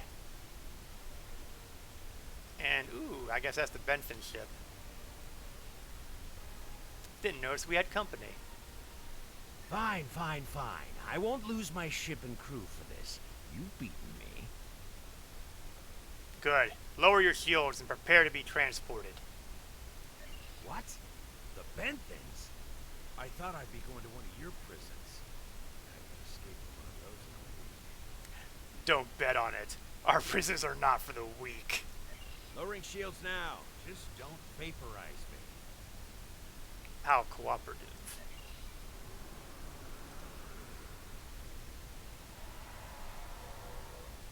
And, ooh, I guess that's the Benthan ship. Didn't notice we had company. Fine, fine, fine. I won't lose my ship and crew for this. You've beaten me. Good. Lower your shields and prepare to be transported. What? The Benthans? I thought I'd be going to one of your prisons. I can escape from one of those in a week. Don't bet on it. Our prisons are not for the weak. Lowering shields now. Just don't vaporize me. How cooperative.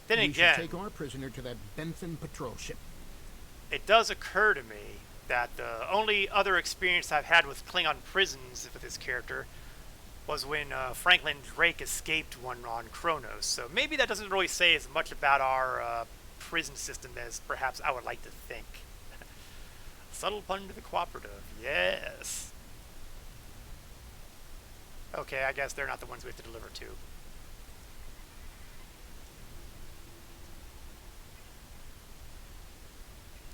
Then We again, should take our prisoner to that Benthan patrol ship. it does occur to me that the only other experience I've had with Klingon prisons with this character was when Franklin Drake escaped one on Kronos. So maybe that doesn't really say as much about our prison system as perhaps I would like to think. Subtle pun to the cooperative, yes. Okay, I guess they're not the ones we have to deliver to.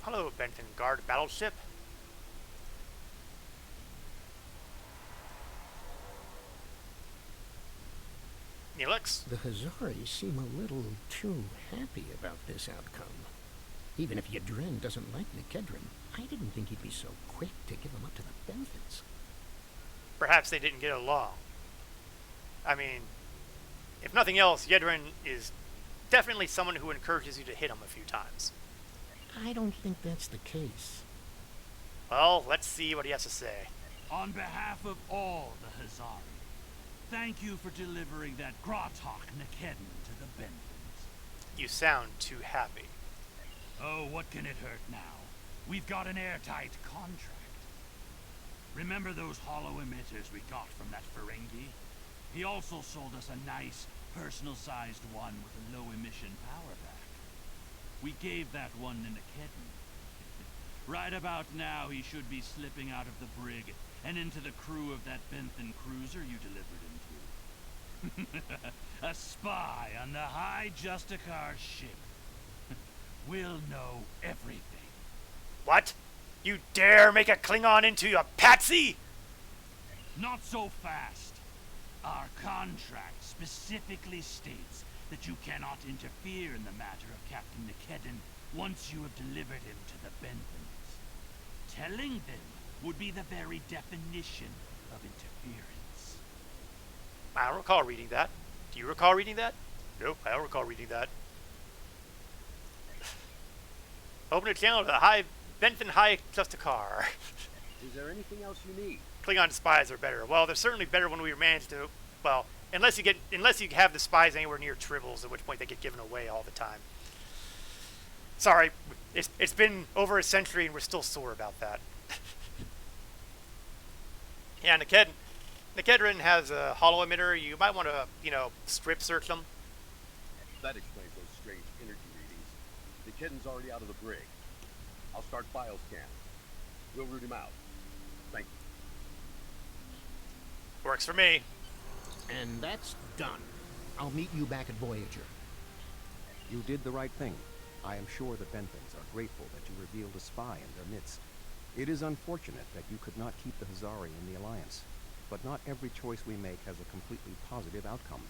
Hello, Benton Guard battleship. Neelix? The Hazari seem a little too happy about this outcome. Even if Yadren doesn't like Nikedon, I didn't think he'd be so quick to give him up to the Benthans. Perhaps they didn't get along. I mean, if nothing else, Yedrin is definitely someone who encourages you to hit him a few times. I don't think that's the case. Well, let's see what he has to say. On behalf of all the Hazari, thank you for delivering that Gratok Nikedon to the Benthans. You sound too happy. Oh, what can it hurt now? We've got an airtight contract. Remember those hollow emitters we got from that Ferengi? He also sold us a nice, personal-sized one with a low-emission power pack. We gave that one to Nikedon. Right about now, he should be slipping out of the brig and into the crew of that Benthen cruiser you delivered him to. A spy on the High Justicar's ship. We'll know everything. What? You dare make a Klingon into a patsy? Not so fast. Our contract specifically states that you cannot interfere in the matter of Captain Nikedon once you have delivered him to the Benthens. Telling them would be the very definition of interference. I don't recall reading that. Do you recall reading that? Nope, I don't recall reading that. Open a channel to the Benthen High Justicar. Is there anything else you need? Klingon spies are better. Well, they're certainly better when we manage to. Well, unless you have the spies anywhere near tribbles, at which point they get given away all the time. Sorry, it's been over a century and we're still sore about that. Yeah, Nikedon has a hollow emitter. You might want to, strip search them. That explains those strange energy readings. Nikedon's already out of the brig. I'll start bioscan. We'll root him out. Thank you. Works for me. And that's done. I'll meet you back at Voyager. You did the right thing. I am sure the Benthens are grateful that you revealed a spy in their midst. It is unfortunate that you could not keep the Hazari in the Alliance, but not every choice we make has a completely positive outcome.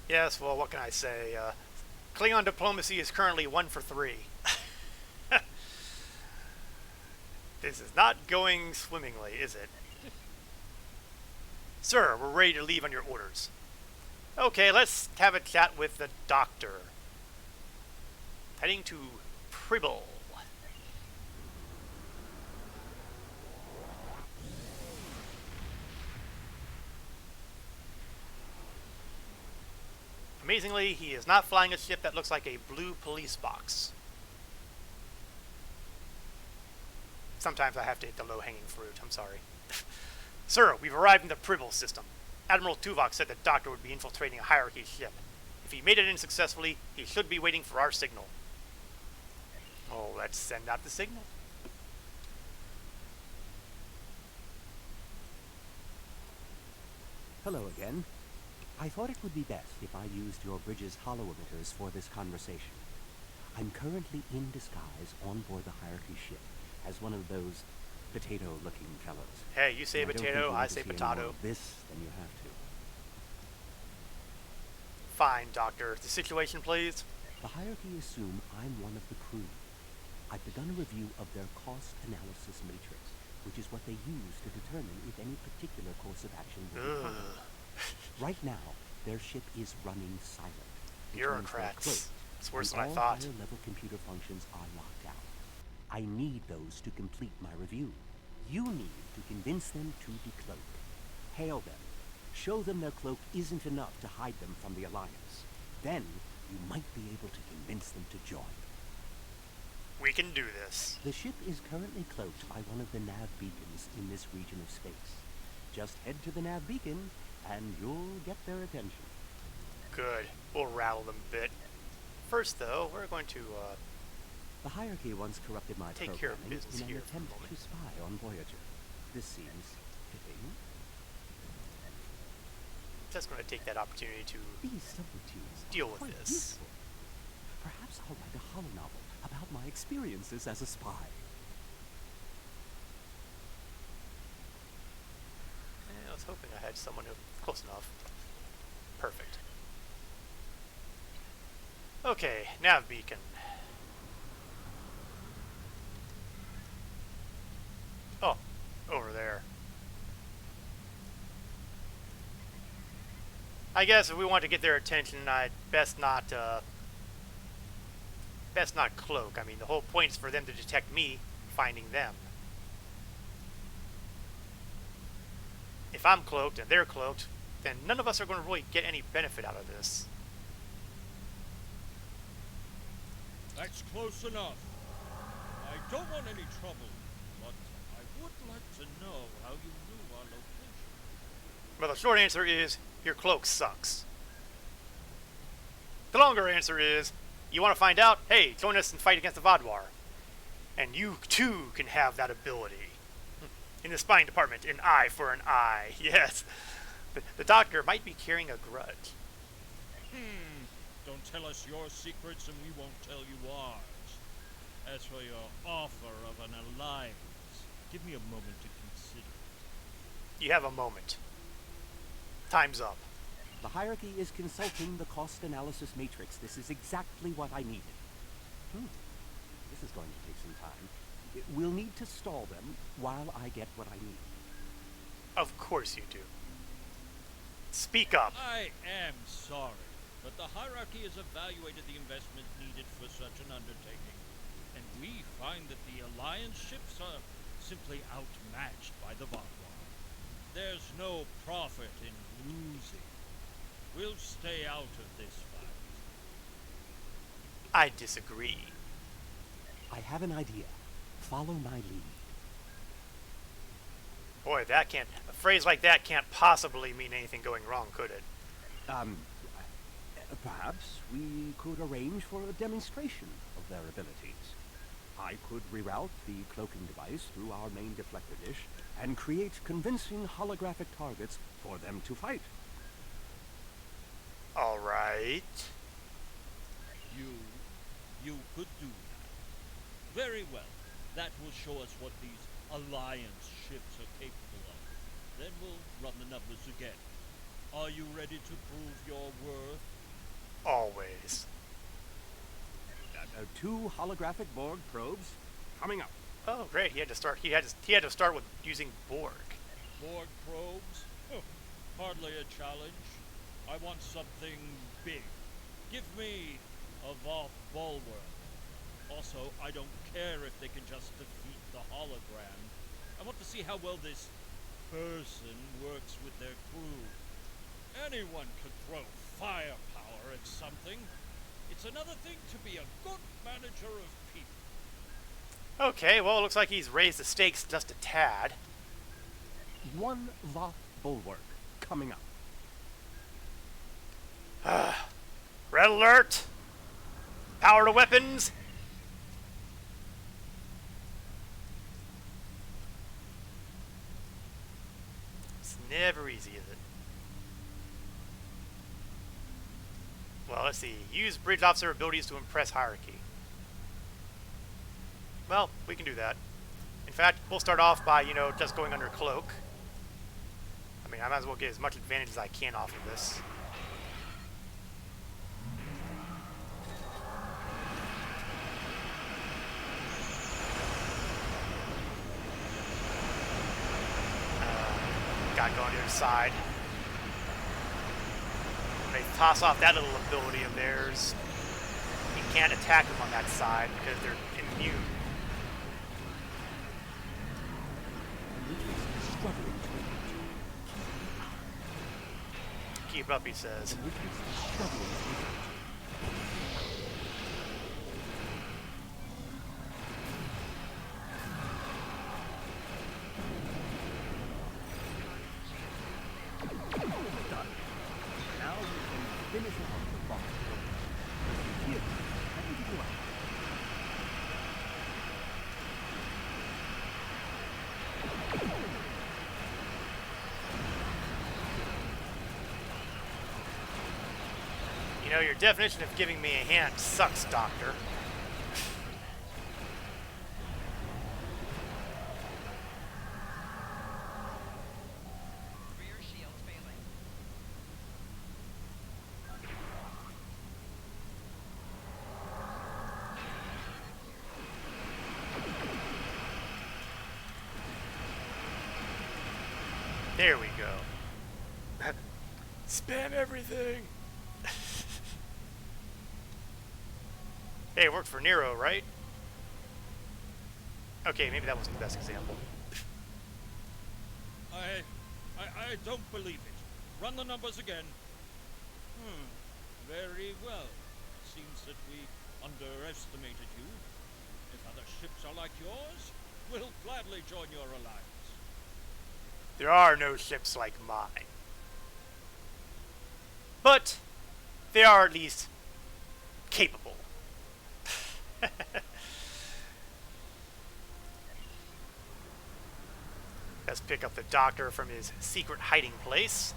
Yes, well, what can I say? Klingon diplomacy is currently 1 for 3. This is not going swimmingly, is it? Sir, we're ready to leave on your orders. Okay, let's have a chat with the doctor. Heading to Pribble. Amazingly, he is not flying a ship that looks like a blue police box. Sometimes I have to hit the low-hanging fruit, I'm sorry. Sir, we've arrived in the Pribble system. Admiral Tuvok said the Doctor would be infiltrating a hierarchy ship. If he made it in successfully, he should be waiting for our signal. Oh, let's send out the signal. Hello again. I thought it would be best if I used your bridge's hollow emitters for this conversation. I'm currently in disguise on board the hierarchy ship as one of those potato-looking fellows. Hey, you say And potato, I say don't think you need to see any more potato. of this than you have to. Fine, Doctor. The situation, please. The hierarchy assume I'm one of the crew. I've begun a review of their cost analysis matrix, which is what they use to determine if any particular course of action will be followed. Right now, their ship is running silent. which means they're Bureaucrats. closed, It's worse and than I all thought. higher-level computer functions are locked out. I need those to complete my review. You need to convince them to decloak. Hail them. Show them their cloak isn't enough to hide them from the Alliance. Then, you might be able to convince them to join. We can do this. The ship is currently cloaked by one of the nav beacons in this region of space. Just head to the nav beacon, and you'll get their attention. Good. We'll rattle them a bit. First, though, we're going to, The hierarchy once corrupted my take care of programming business in an here for a attempt moment. to spy on Voyager. This seems fitting. just going to take that opportunity to These subroutines deal are with quite this. useful. Perhaps I'll write a holonovel about my experiences as a spy. I was hoping I had someone who close enough. Perfect. Okay, nav beacon. Oh, over there. I guess if we want to get their attention, I'd best not cloak. I mean, the whole point is for them to detect me finding them. If I'm cloaked and they're cloaked, then none of us are going to really get any benefit out of this. That's close enough. I don't want any trouble, but I would like to know how you knew our location. Well, the short answer is your cloak sucks. The longer answer is you want to find out? Hey, join us and fight against the Vodwar. And you too can have that ability. In the spying department, an eye for an eye. Yes. The doctor might be carrying a grudge. Don't tell us your secrets and we won't tell you ours. As for your offer of an alliance, give me a moment to consider it. You have a moment. Time's up. The hierarchy is consulting the cost analysis matrix. This is exactly what I needed. This is going to take some time. We'll need to stall them while I get what I need. Of course you do. Speak up. I am sorry, but the hierarchy has evaluated the investment needed for such an undertaking, and we find that the Alliance ships are simply outmatched by the Vodwar. There's no profit in losing. We'll stay out of this fight. I disagree. I have an idea. Follow my lead. Boy, a phrase like that can't possibly mean anything going wrong, could it? Perhaps we could arrange for a demonstration of their abilities. I could reroute the cloaking device through our main deflector dish and create convincing holographic targets for them to fight. All right. You could do that. Very well. That will show us what these Alliance ships are capable of. Then we'll run the numbers again. Are you ready to prove your worth? Always. 2 holographic Borg probes coming up. Oh, great! He had to start. He had to start with using Borg. Borg probes? Hardly a challenge. I want something big. Give me a Voth Bulwark. Also, I don't care if they can just defeat the hologram. I want to see how well this person works with their crew. Anyone can throw firepower at something. It's another thing to be a good manager of people. Okay, well, it looks like he's raised the stakes just a tad. 1 Voth Bulwark coming up. Red alert! Power to weapons! It's never easy, is it? Well, let's see. Use bridge officer abilities to impress hierarchy. Well, we can do that. In fact, we'll start off by, just going under cloak. I mean, I might as well get as much advantage as I can off of this. Got going to the other side. When they toss off that little ability of theirs, you can't attack them on that side because they're immune. Keep up, he says. Your definition of giving me a hand sucks, Doctor. Rear shield failing. There we go. Spam everything. Hey, it worked for Nero, right? Okay, maybe that wasn't the best example. I don't believe it. Run the numbers again. Very well. Seems that we underestimated you. If other ships are like yours, will gladly join your alliance. There are no ships like mine. But they are at least capable. Let's pick up the doctor from his secret hiding place.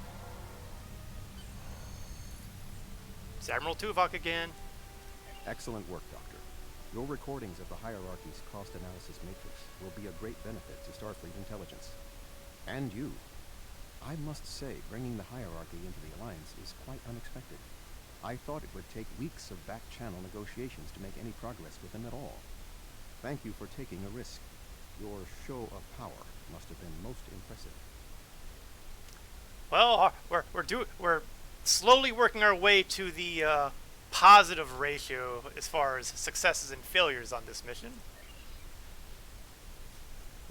It's Admiral Tuvok again. Excellent work, Doctor. Your recordings of the hierarchy's cost analysis matrix will be a great benefit to Starfleet intelligence. And you. I must say, bringing the hierarchy into the Alliance is quite unexpected. I thought it would take weeks of back-channel negotiations to make any progress with them at all. Thank you for taking a risk. Your show of power must have been most impressive. Well, we're slowly working our way to the positive ratio as far as successes and failures on this mission.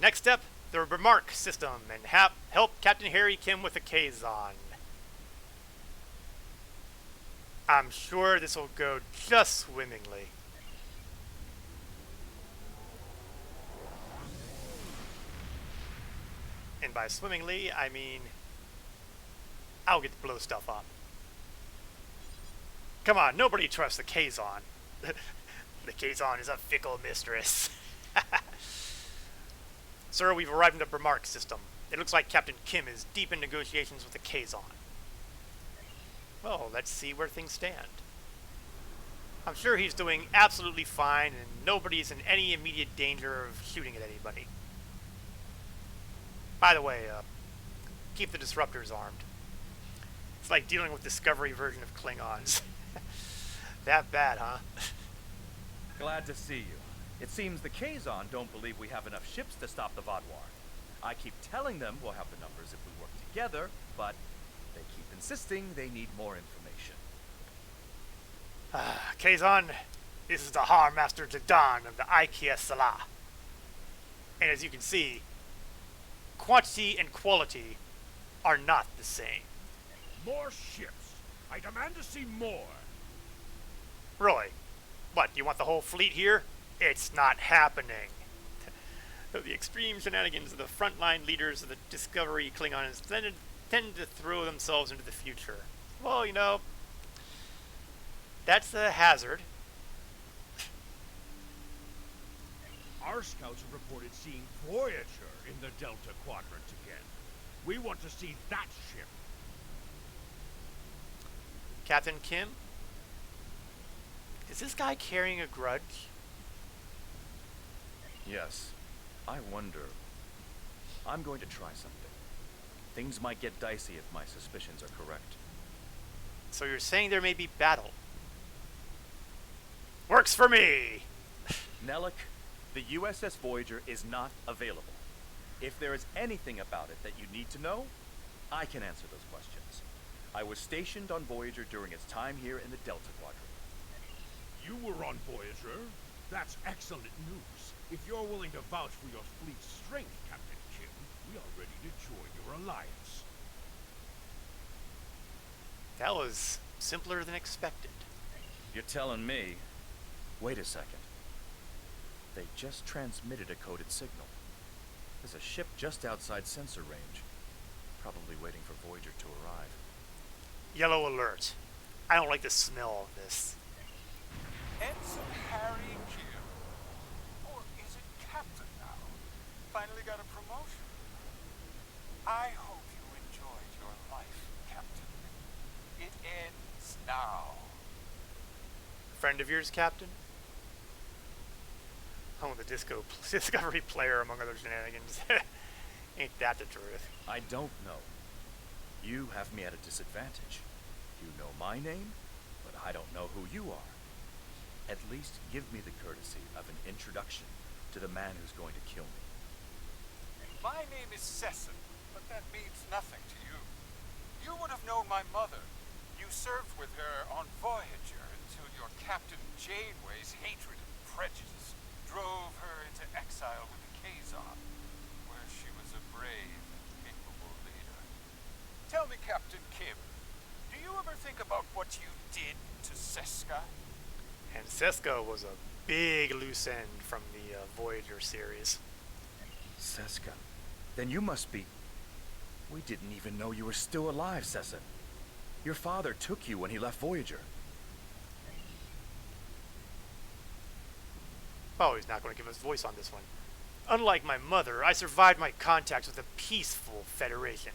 Next step, the remark system, and help Captain Harry Kim with the Kazon. I'm sure this will go just swimmingly. And by swimmingly, I mean I'll get to blow stuff up. Come on, nobody trusts the Kazon. The Kazon is a fickle mistress. Sir, we've arrived in the remark system. It looks like Captain Kim is deep in negotiations with the Kazon. Well, let's see where things stand. I'm sure he's doing absolutely fine, and nobody's in any immediate danger of shooting at anybody. By the way, keep the disruptors armed. It's like dealing with Discovery version of Klingons. That bad, huh? Glad to see you. It seems the Kazon don't believe we have enough ships to stop the Vaadwaur. I keep telling them we'll have the numbers if we work together, but they keep insisting they need more information. Kazon, this is the Harmaster Jadan of the IKS Salah. And as you can see, quantity and quality are not the same. More ships. I demand to see more. Really? What, do you want the whole fleet here? It's not happening. The extreme shenanigans of the frontline leaders of the Discovery Klingons tend to throw themselves into the future. Well, you know, that's a hazard. Our scouts have reported seeing Voyager in the Delta Quadrant again. We want to see that ship. Captain Kim? Is this guy carrying a grudge? Yes. I wonder. I'm going to try something. Things might get dicey if my suspicions are correct. So you're saying there may be battle? Works for me! Nellick, the USS Voyager is not available. If there is anything about it that you need to know, I can answer those questions. I was stationed on Voyager during its time here in the Delta Quadrant. You were on Voyager? That's excellent news. If you're willing to vouch for your fleet's strength, Captain Kim, we are ready to join your alliance. That was simpler than expected. You're telling me? Wait a second. They just transmitted a coded signal. There's a ship just outside sensor range. Probably waiting for Voyager to arrive. Yellow alert. I don't like the smell of this. Ensign Harry Kim. Or is it Captain now? Finally got a promotion. I hope you enjoyed your life, Captain. It ends now. Friend of yours, Captain? Oh, the Discovery player, among other shenanigans. Ain't that the truth? I don't know. You have me at a disadvantage. You know my name, but I don't know who you are. At least give me the courtesy of an introduction to the man who's going to kill me. My name is Sesson, but that means nothing to you. You would have known my mother. You served with her on Voyager until your Captain Janeway's hatred and prejudice drove her into exile with the Kazon, where she was a brave and capable leader. Tell me, Captain Kim, do you ever think about what you did to Seska? And Seska was a big loose end from the Voyager series. Seska, then you must be... We didn't even know you were still alive, Sessa. Your father took you when he left Voyager. Oh, he's not going to give us voice on this one. Unlike my mother, I survived my contacts with a peaceful Federation.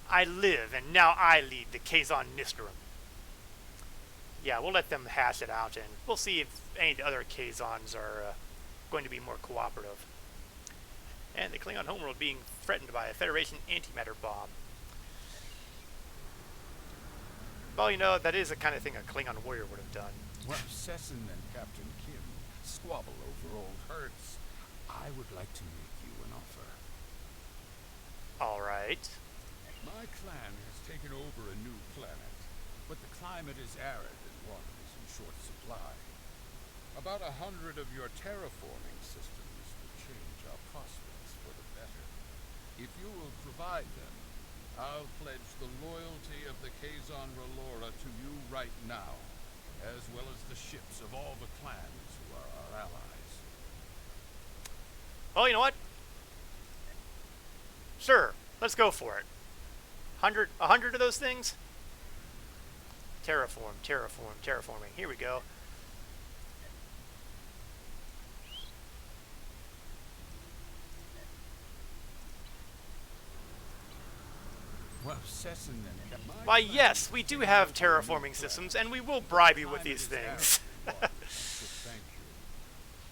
I live, and now I lead the Kazon Nisterum. Yeah, we'll let them hash it out, and we'll see if any of the other Kazons are going to be more cooperative. And the Klingon homeworld being threatened by a Federation antimatter bomb. Well, you know, that is the kind of thing a Klingon warrior would have done. Well, Sesson and Captain Kim squabble over old hurts. I would like to make you an offer. All right. My clan has taken over a new planet, but the climate is arid and water is in short supply. About 100 of your terraforming systems will change our prospects for the better. If you will provide them, I'll pledge the loyalty of the Kazon Relora to you right now, as well as the ships of all the clans who are our allies. Well, you know what? Sure, let's go for it. 100 of those things? Terraforming. Here we go. Well, Sesson and Why, yes, we do have terraforming systems, and we will bribe you with these things. Thank you.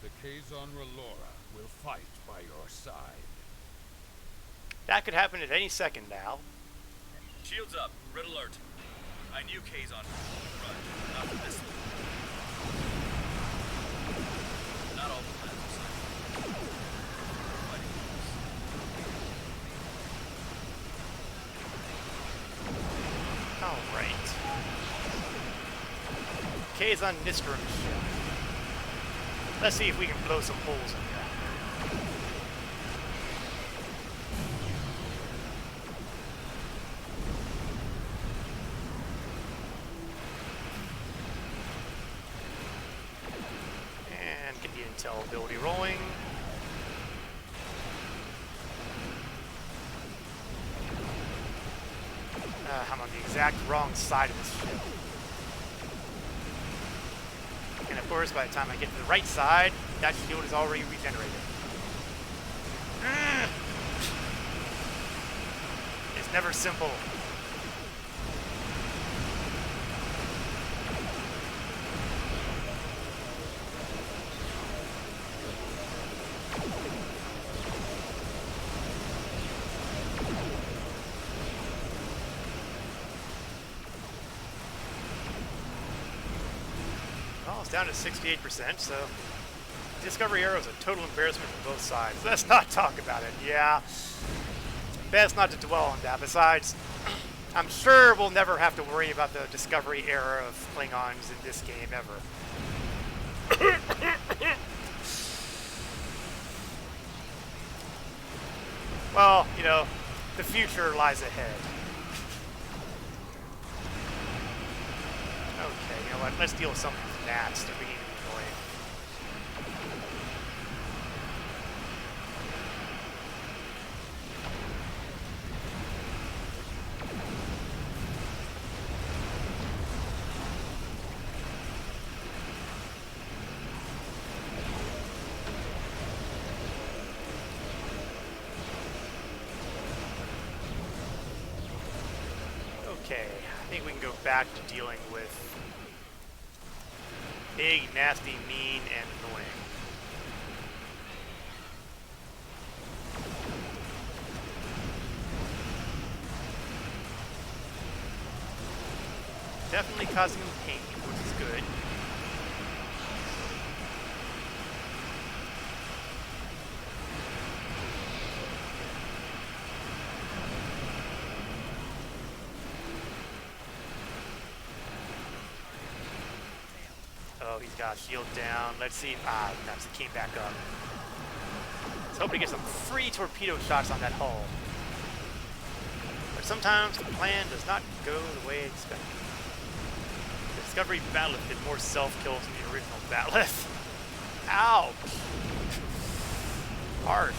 The Kazon Relora will fight by your side. That could happen at any second now. Shields up. Red alert. I knew Kazon would run. Not for this one. Not all the plans are signed. Fighting close. Alright. Kazon Nisterum ship. Let's see if we can blow some holes in here. And get the intel ability rolling. I'm on the exact wrong side of this ship. And of course, by the time I get to the right side, that shield is already regenerated. It's never simple. Well, it's down to 68%, so Discovery Arrow is a total embarrassment for both sides. Let's not talk about it. Yeah, best not to dwell on that. Besides, I'm sure we'll never have to worry about the Discovery era of Klingons in this game ever. Well, you know, the future lies ahead. Okay, you know what? Let's deal with some of these gnats. They're beginning to be annoying. Okay, I think we can go back to dealing with big, nasty, mean, and annoying. Definitely causing him pain, which is good. Oh, he's got a shield down. Let's see. That's it came back up. Let's hope to get some free torpedo shots on that hull. But sometimes the plan does not go the way expected. The Discovery Bat'leth did more self-kills than the original Bat'leth. Ouch! Harsh.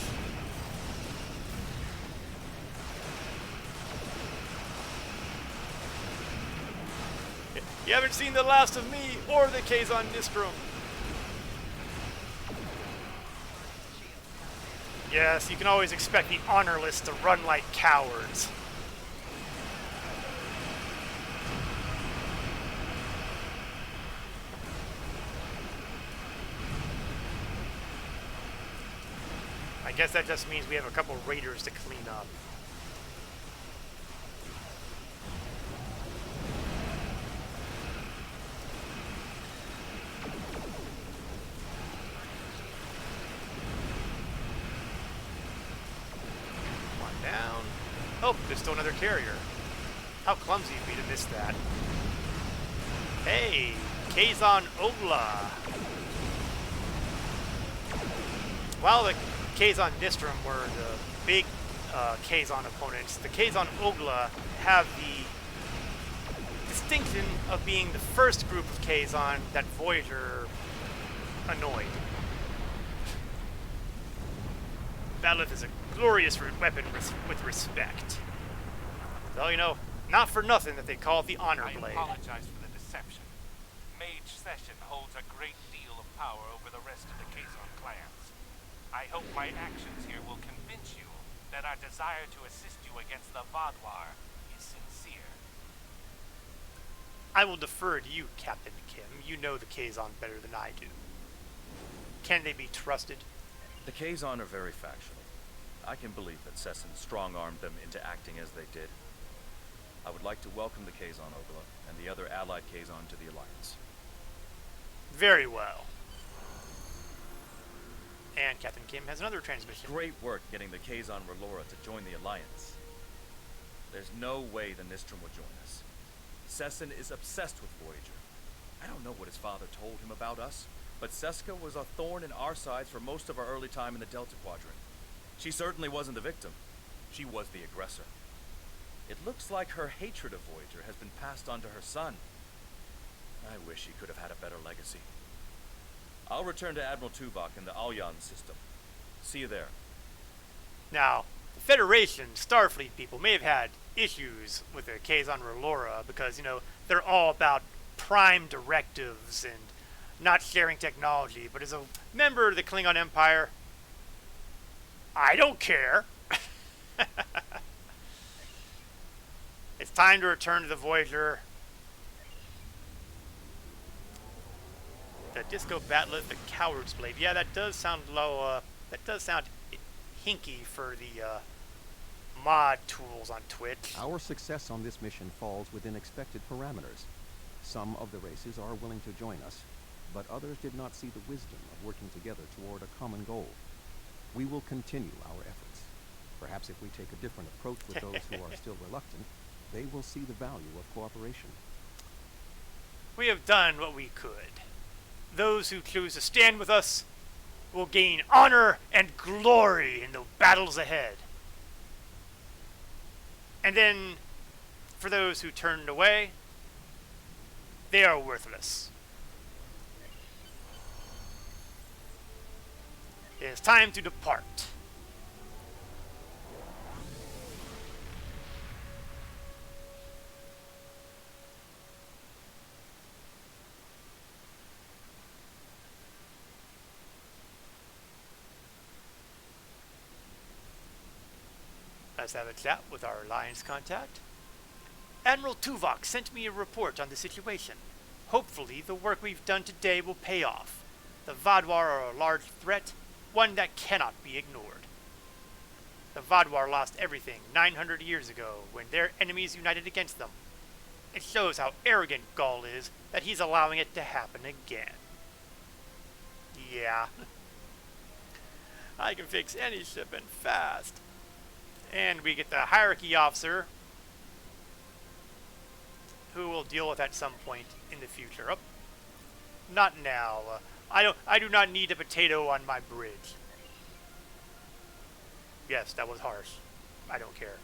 You haven't seen the last of me or the Kazon Nistrum. Yes, you can always expect the honorless to run like cowards. I guess that just means we have a couple raiders to clean up. One down. Oh, there's still another carrier. How clumsy of me to miss that. Hey, Kazon Ogla. While the Kazon Nistrum were the big Kazon opponents, the Kazon Ogla have the distinction of being the first group of Kazon that Voyager annoyed. Bat'leth is a glorious weapon with respect. Well, you know, not for nothing that they call it the Honor Blade. I apologize for the deception. Mage Session holds a great deal of power over the rest of the Kazon clans. I hope my actions here will convince you that our desire to assist you against the Vaadwaur is sincere. I will defer to you, Captain Kim. You know the Kazon better than I do. Can they be trusted? The Kazon are very factional. I can believe that Sesson strong-armed them into acting as they did. I would like to welcome the Kazon Ogla and the other allied Kazon to the Alliance. Very well. And Captain Kim has another transmission. Great work getting the Kazon Relora to join the Alliance. There's no way the Nistrum will join us. Sesson is obsessed with Voyager. I don't know what his father told him about us, but Seska was a thorn in our sides for most of our early time in the Delta Quadrant. She certainly wasn't the victim. She was the aggressor. It looks like her hatred of Voyager has been passed on to her son. I wish he could have had a better legacy. I'll return to Admiral Tuvok in the Alyan system. See you there. Now, the Federation Starfleet people may have had issues with the Kazon Relora because, you know, they're all about prime directives and not sharing technology. But as a member of the Klingon Empire, I don't care. It's time to return to the Voyager. The Disco Bat'leth, the Coward's Blade. Yeah, that does sound low. That does sound hinky for the mod tools on Twitch. Our success on this mission falls within expected parameters. Some of the races are willing to join us, but others did not see the wisdom of working together toward a common goal. We will continue our efforts. Perhaps if we take a different approach with those who are still reluctant, they will see the value of cooperation. We have done what we could. Those who choose to stand with us will gain honor and glory in the battles ahead. And then, for those who turned away, they are worthless. It is time to depart. Let's have a chat with our Alliance contact. Admiral Tuvok sent me a report on the situation. Hopefully, the work we've done today will pay off. The Vaadwaur are a large threat, one that cannot be ignored. The Vaadwaur lost everything 900 years ago when their enemies united against them. It shows how arrogant Gaul is that he's allowing it to happen again. Yeah. I can fix any ship and fast. And we get the hierarchy officer, who will deal with at some point in the future. Oh, not now. I do not need a potato on my bridge. Yes, that was harsh. I don't care.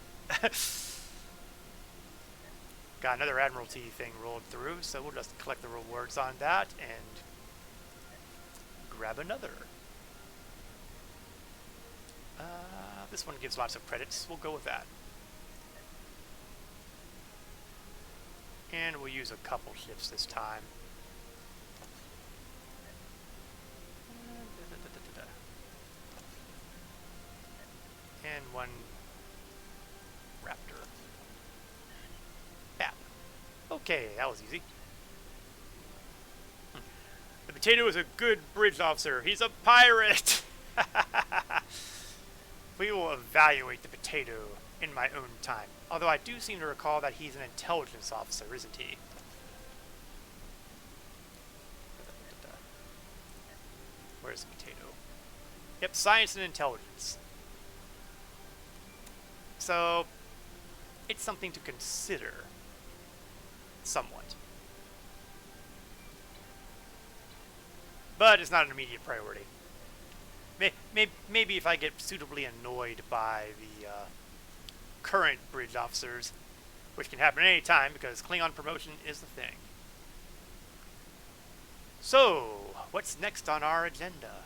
Got another Admiralty thing rolled through, so we'll just collect the rewards on that and grab another. This one gives lots of credits. We'll go with that. And we'll use a couple ships this time. And one Raptor. App. Okay, that was easy. The Potato is a good bridge officer. He's a pirate! We will evaluate the Potato in my own time. Although I do seem to recall that he's an intelligence officer, isn't he? Where's the Potato? Yep, science and intelligence. So, it's something to consider. Somewhat. But it's not an immediate priority. Maybe if I get suitably annoyed by the current bridge officers, which can happen at any time because Klingon promotion is the thing. So, what's next on our agenda?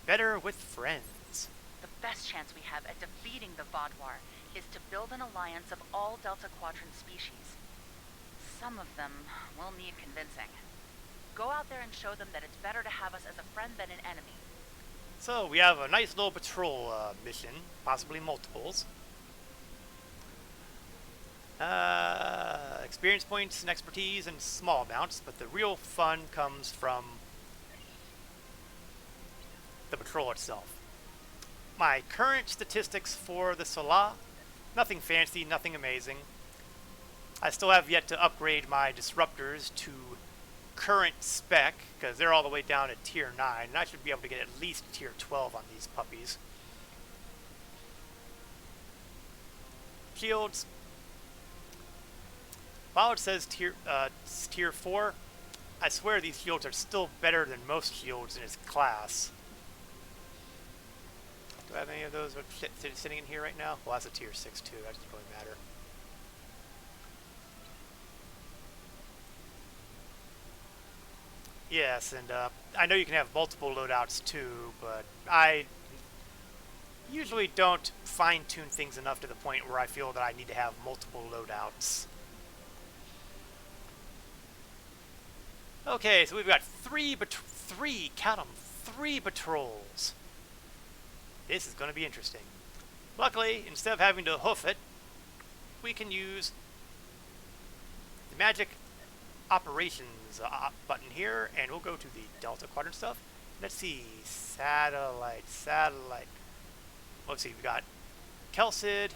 Better with friends. The best chance we have at defeating the Vodwar is to build an alliance of all Delta Quadrant species. Some of them will need convincing. Go out there and show them that it's better to have us as a friend than an enemy. So, we have a nice little patrol mission, possibly multiples. Experience points and expertise in small amounts, but the real fun comes from the patrol itself. My current statistics for the Salah, nothing fancy, nothing amazing. I still have yet to upgrade my disruptors to current spec, because they're all the way down at tier 9, and I should be able to get at least tier 12 on these puppies. Shields. While it says tier 4, I swear these shields are still better than most shields in its class. Do I have any of those sitting in here right now? Well, that's a tier 6 too, that doesn't really matter. Yes, and I know you can have multiple loadouts too, but I usually don't fine-tune things enough to the point where I feel that I need to have multiple loadouts. Okay, so we've got three, count 'em, 3 patrols. This is going to be interesting. Luckily, instead of having to hoof it, we can use the magic operations button here, and we'll go to the Delta Quadrant stuff. Let's see, satellite. Let's see, we got Kelsid,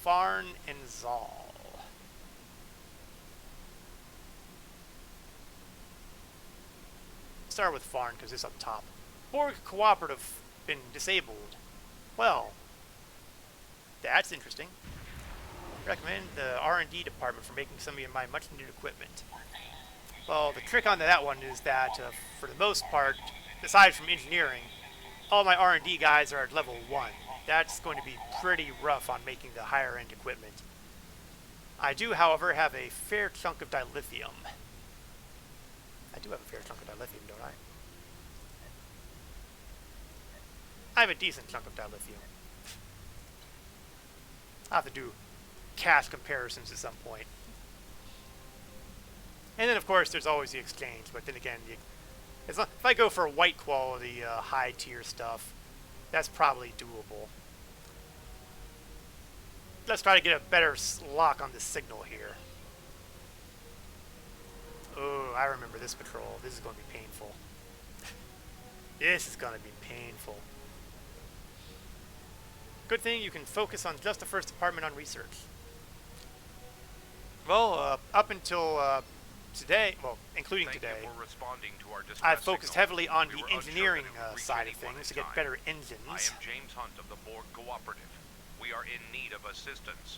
Farn, and Zal. Start with Farn because it's up top. Borg Cooperative been disabled. Well, that's interesting. Recommend the R&D department for making some of my much needed equipment. Well, the trick on that one is that for the most part, aside from engineering, all my R&D guys are at level 1. That's going to be pretty rough on making the higher end equipment. I do, however, have a fair chunk of dilithium. I do have a fair chunk of dilithium, don't I? I have a decent chunk of dilithium. I'll have to do cash comparisons at some point. And then, of course, there's always the exchange, but then again, if I go for white quality, high tier stuff, that's probably doable. Let's try to get a better lock on the signal here. Oh, I remember this patrol. This is going to be painful. This is going to be painful. Good thing you can focus on just the first department on research. Well, up until today, well, including today, I've focused heavily on the engineering side of things to get better engines. I am James Hunt of the Borg Cooperative. We are in need of assistance.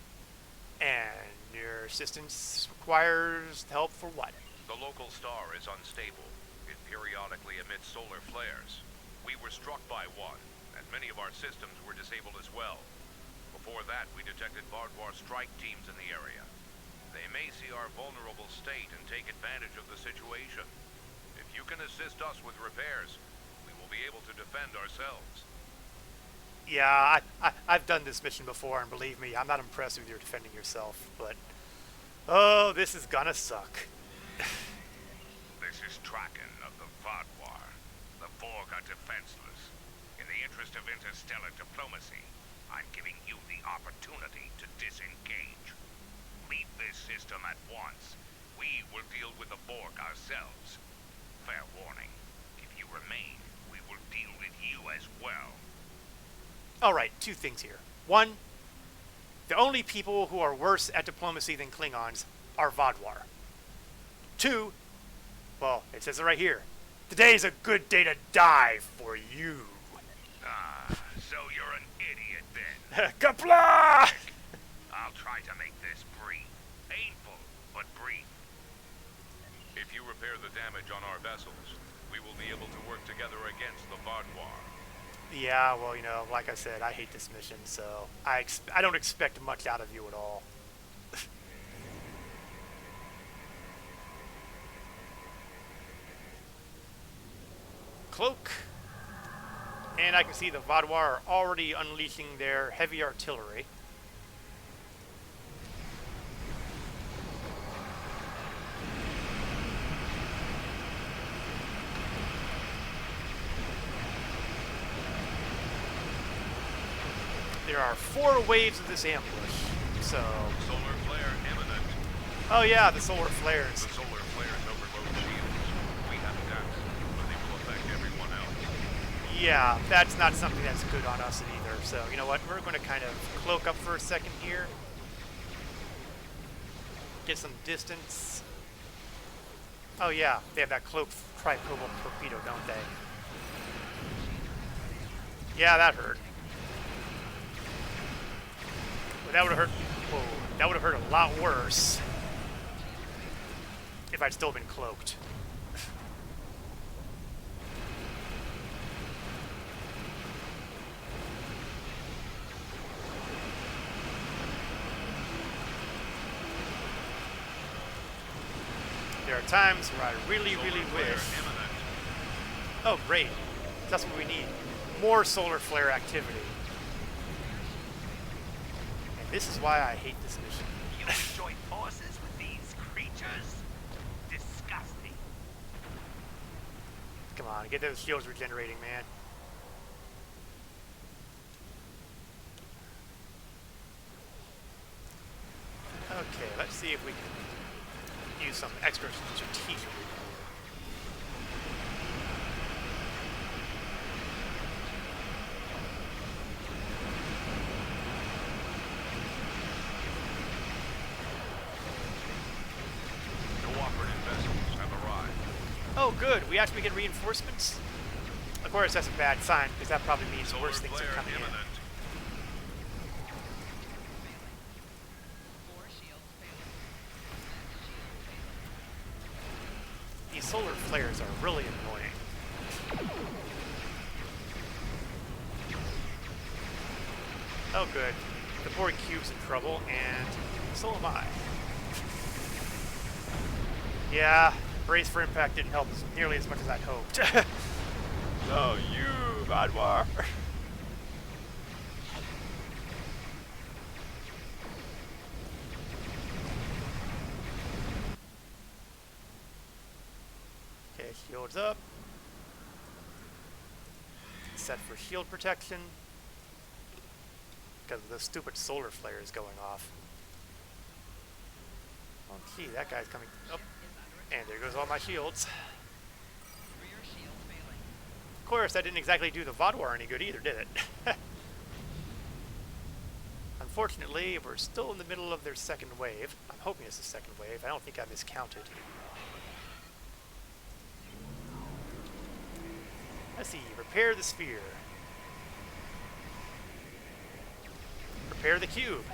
And your assistance requires help for what? The local star is unstable. It periodically emits solar flares. We were struck by one, and many of our systems were disabled as well. Before that, we detected Vodwar strike teams in the area. They may see our vulnerable state and take advantage of the situation. If you can assist us with repairs, we will be able to defend ourselves. Yeah, I've done this mission before, and believe me, I'm not impressed with your defending yourself, but Oh, this is gonna suck. This is Traken of the Vodwar. The Borg are defenseless. In the interest of interstellar diplomacy, I'm giving you the opportunity to disengage. Leave this system at once. We will deal with the Borg ourselves. Fair warning. If you remain, we will deal with you as well. Alright, two things here. One, the only people who are worse at diplomacy than Klingons are Vodwar. Two, well, it says it right here. Today's a good day to die for you. Ah, so you're an idiot then. Kapla! I'll try to make this brief. Painful, but brief. If you repair the damage on our vessels, we will be able to work together against the Vodwar. Yeah, well, you know, like I said, I hate this mission, so I don't expect much out of you at all. Cloak. And I can see the Vodwar are already unleashing their heavy artillery. There are 4 waves of this ambush, so... Solar flare imminent. Oh yeah, the solar flares. The solar flares overload shields. We have doubts, but they will affect everyone else. Yeah, that's not something that's good on us either, so you know what, we're going to kind of cloak up for a second here. Get some distance. Oh yeah, they have that cloaked tripodal torpedo, don't they? Yeah, that hurt. But that would have hurt. Whoa, that would have hurt a lot worse if I'd still been cloaked. There are times where I really wish. Oh, great. That's what we need. More solar flare activity. This is why I hate this mission. You enjoy forces with these creatures? Disgusting. Come on, get those shields regenerating, man. Okay, let's see if we can use some extra strategic. Oh, good. We actually get reinforcements. Of course, that's a bad sign, because that probably means worse things are coming in. These solar flares are really annoying. Oh, good. The Borg cube's in trouble, and so am I. Yeah. Brace for impact didn't help nearly as much as I'd hoped. Oh, you, Vodwar. Okay, shields up. Set for shield protection. Because the stupid solar flare is going off. Oh, gee, that guy's coming up. And there goes all my shields. Of course, that didn't exactly do the Vodwar any good either, did it? Unfortunately, we're still in the middle of their second wave. I'm hoping it's the second wave. I don't think I miscounted. Let's see. Repair the sphere. Repair the cube.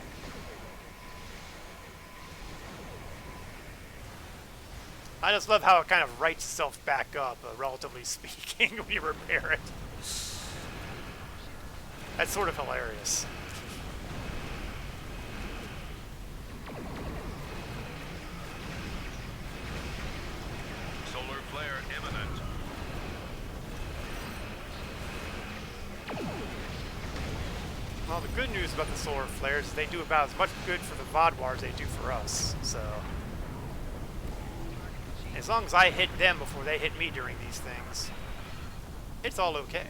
I just love how it kind of rights itself back up, relatively speaking, when you repair it. That's sort of hilarious. Solar flare imminent. Well, the good news about the solar flares is they do about as much good for the Vodwar as they do for us, so... As long as I hit them before they hit me during these things, it's all okay.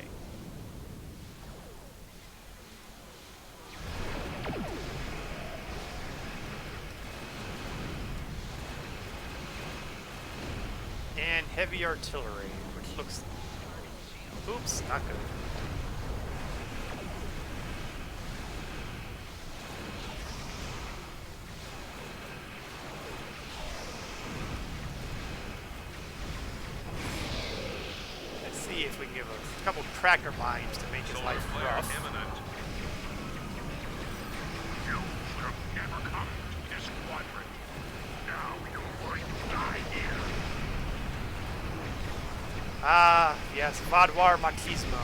And heavy artillery, which looks... Oops, not good. Let's see if we can give a couple tracker mines to make his life rough. Imminent. You should have never come to this quadrant. Now you're going to die here. Ah, yes, Vodwar Machismo.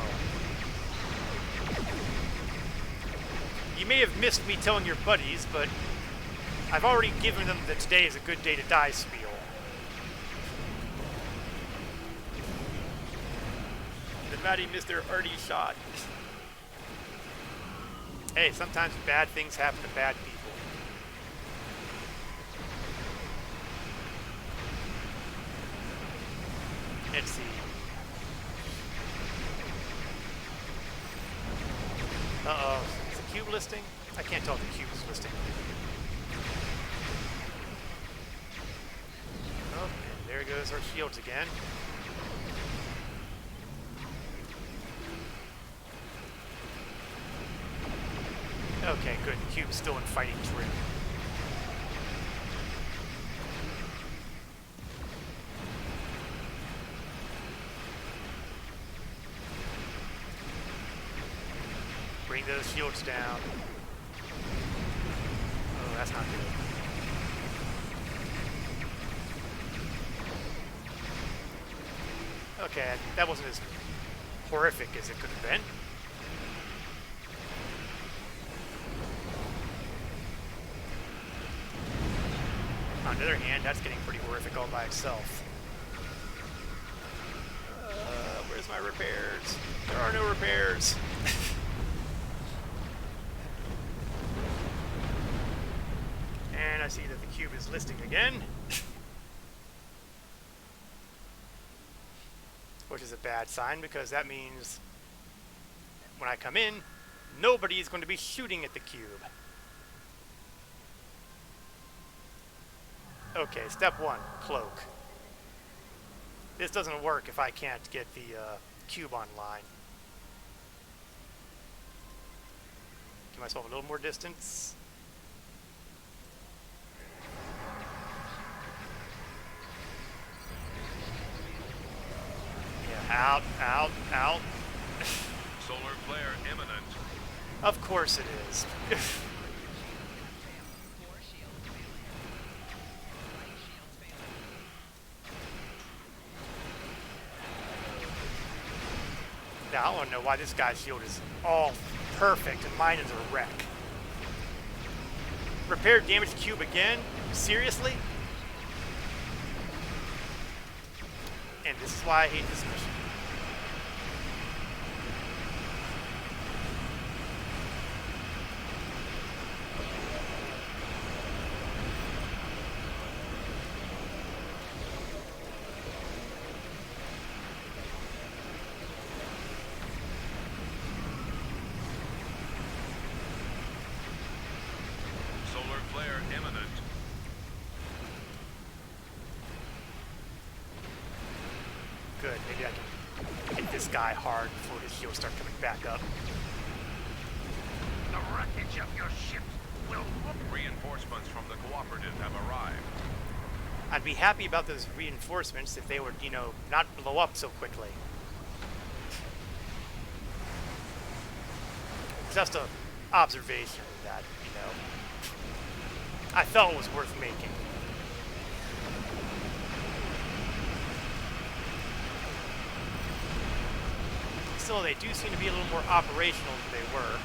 You may have missed me telling your buddies, but I've already given them that today is a good day to die spiel. The mighty Mr. Ernie shot. Hey, sometimes bad things happen to bad people. Let's see. Uh-oh. Is the cube listing? I can't tell if the cube is listing. Oh, and there goes our shields again. Okay, good. The cube's still in fighting trim. Bring those shields down. Oh, that's not good. Okay, that wasn't as horrific as it could have been. On the other hand, that's getting pretty horrific all by itself. Where's my repairs? There are no repairs. And I see that the cube is listing again. Which is a bad sign because that means when I come in, nobody is going to be shooting at the cube. Okay, step one, cloak. This doesn't work if I can't get the cube online. Give myself a little more distance. Yeah, out, out, out. Solar flare imminent. Of course it is. Now, I don't know why this guy's shield is all perfect and mine is a wreck. Repair damaged cube again? Seriously? And this is why I hate this mission. Good, maybe I can hit this guy hard before his shields start coming back up. The wreckage of your ship will... Reinforcements from the cooperative have arrived. I'd be happy about those reinforcements if they would, you know, not blow up so quickly. Just a observation that, you know, I felt was worth making. Still, they do seem to be a little more operational than they were.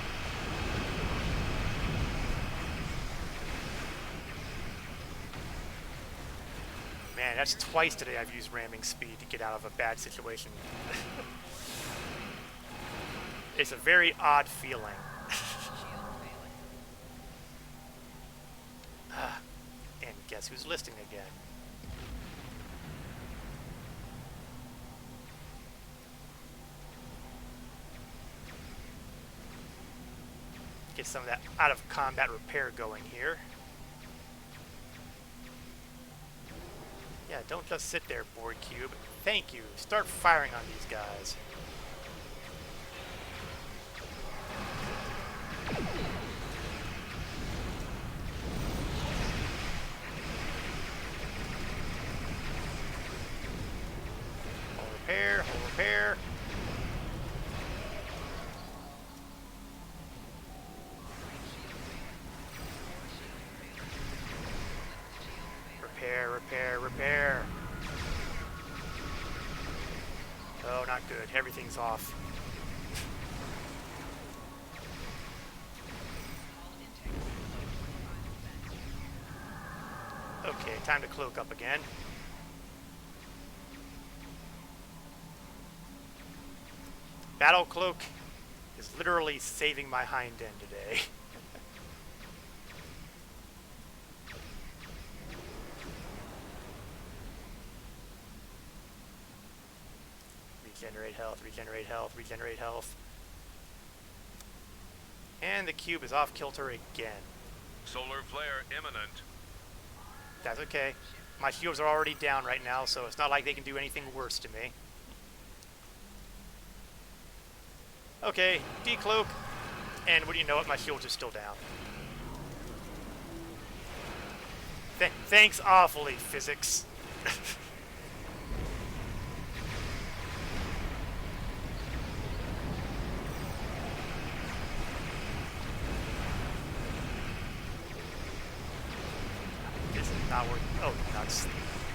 Man, that's twice today I've used ramming speed to get out of a bad situation. It's a very odd feeling. And guess who's listing again? Get some of that out of combat repair going here. Yeah, don't just sit there, board cube. Thank you. Start firing on these guys. Hull repair, hull repair. Repair, repair, repair. Oh, not good. Everything's off. Okay, time to cloak up again. Battle cloak is literally saving my hind end today. Regenerate health, regenerate health, regenerate health. And the cube is off kilter again. Solar flare imminent. That's okay. My shields are already down right now, so it's not like they can do anything worse to me. Okay, decloak. And what do you know it, my shields are still down. Thanks awfully, physics. Not worth. Oh, nuts.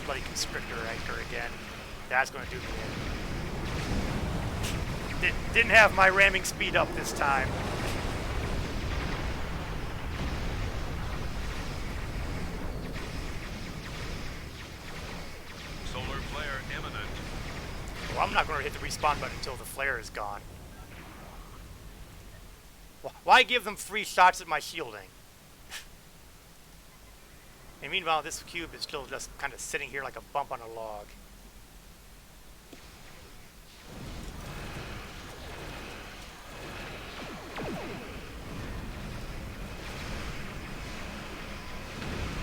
Bloody constrictor anchor again. That's going to do me in. Didn't have my ramming speed up this time. Solar flare imminent. Well, I'm not going to hit the respawn button until the flare is gone. Why give them free shots at my shielding? And meanwhile, this cube is still just kind of sitting here like a bump on a log.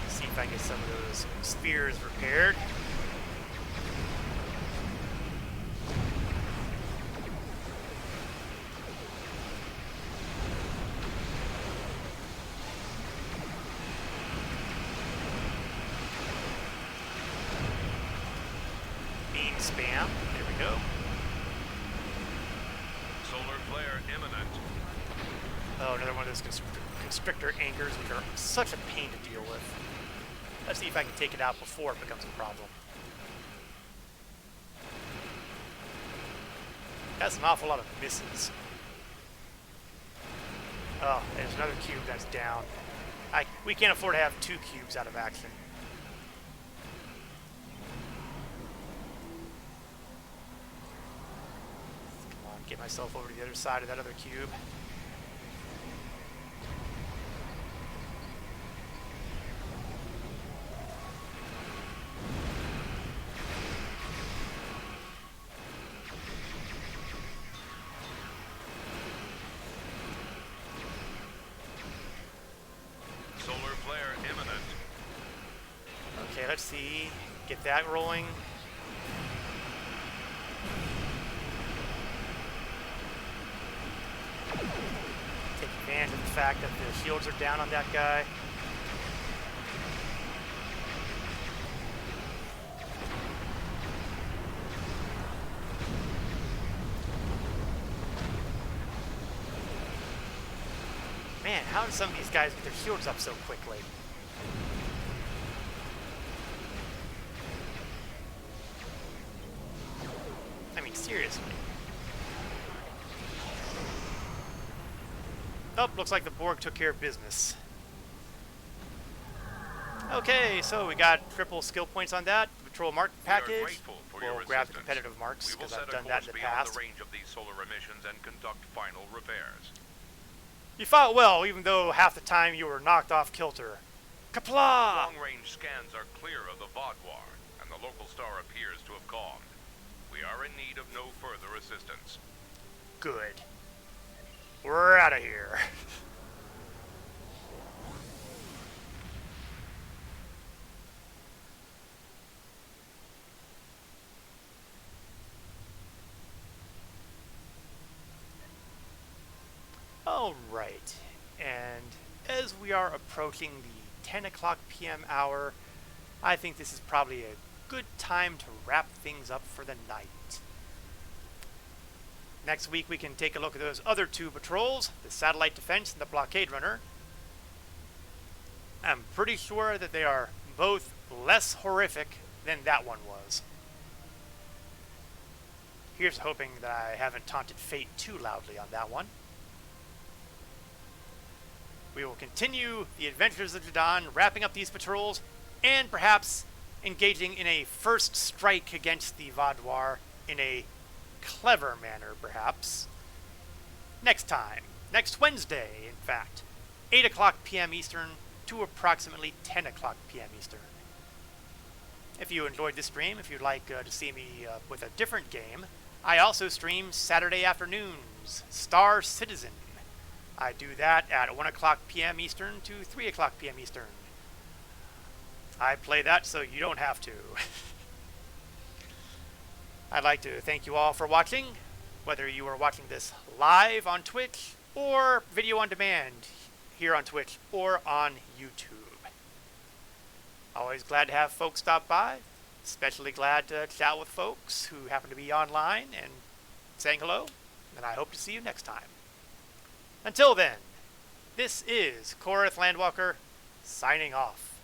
See if I can get some of those spheres repaired. Spam. There we go. Solar flare imminent. Oh, another one of those constrictor anchors, which are such a pain to deal with. Let's see if I can take it out before it becomes a problem. That's an awful lot of misses. Oh, there's another cube that's down. We can't afford to have two cubes out of action. Get myself over to the other side of that other cube. Solar flare imminent. Okay, let's see. Get that rolling. Take advantage of the fact that the shields are down on that guy. Man, how did some of these guys get their shields up so quickly? I mean, seriously. Oh, looks like the Borg took care of business. Okay, so we got triple skill points on that. Patrol mark package. We'll grab the competitive marks because I've done that in the past. The range of these solar emissions and conduct final repairs. You fought well, even though half the time you were knocked off kilter. Kapla! Long-range scans are clear of the Vodwar, and the local star appears to have calmed. We are in need of no further assistance. Good. We're out of here. Alright, and as we are approaching the 10 o'clock p.m. hour, I think this is probably a good time to wrap things up for the night. Next week we can take a look at those other two patrols, the Satellite Defense and the Blockade Runner. I'm pretty sure that they are both less horrific than that one was. Here's hoping that I haven't taunted fate too loudly on that one. We will continue the adventures of Jadon, wrapping up these patrols, and perhaps engaging in a first strike against the Vodwar in a clever manner, perhaps. Next time. Next Wednesday, in fact. 8 o'clock p.m. Eastern to approximately 10 o'clock p.m. Eastern. If you enjoyed this stream, if you'd like to see me with a different game, I also stream Saturday afternoons, Star Citizen. I do that at 1 o'clock p.m. Eastern to 3 o'clock p.m. Eastern. I play that so you don't have to. I'd like to thank you all for watching, whether you are watching this live on Twitch or video on demand here on Twitch or on YouTube. Always glad to have folks stop by, especially glad to chat with folks who happen to be online and saying hello, and I hope to see you next time. Until then, this is Korath Landwalker, signing off.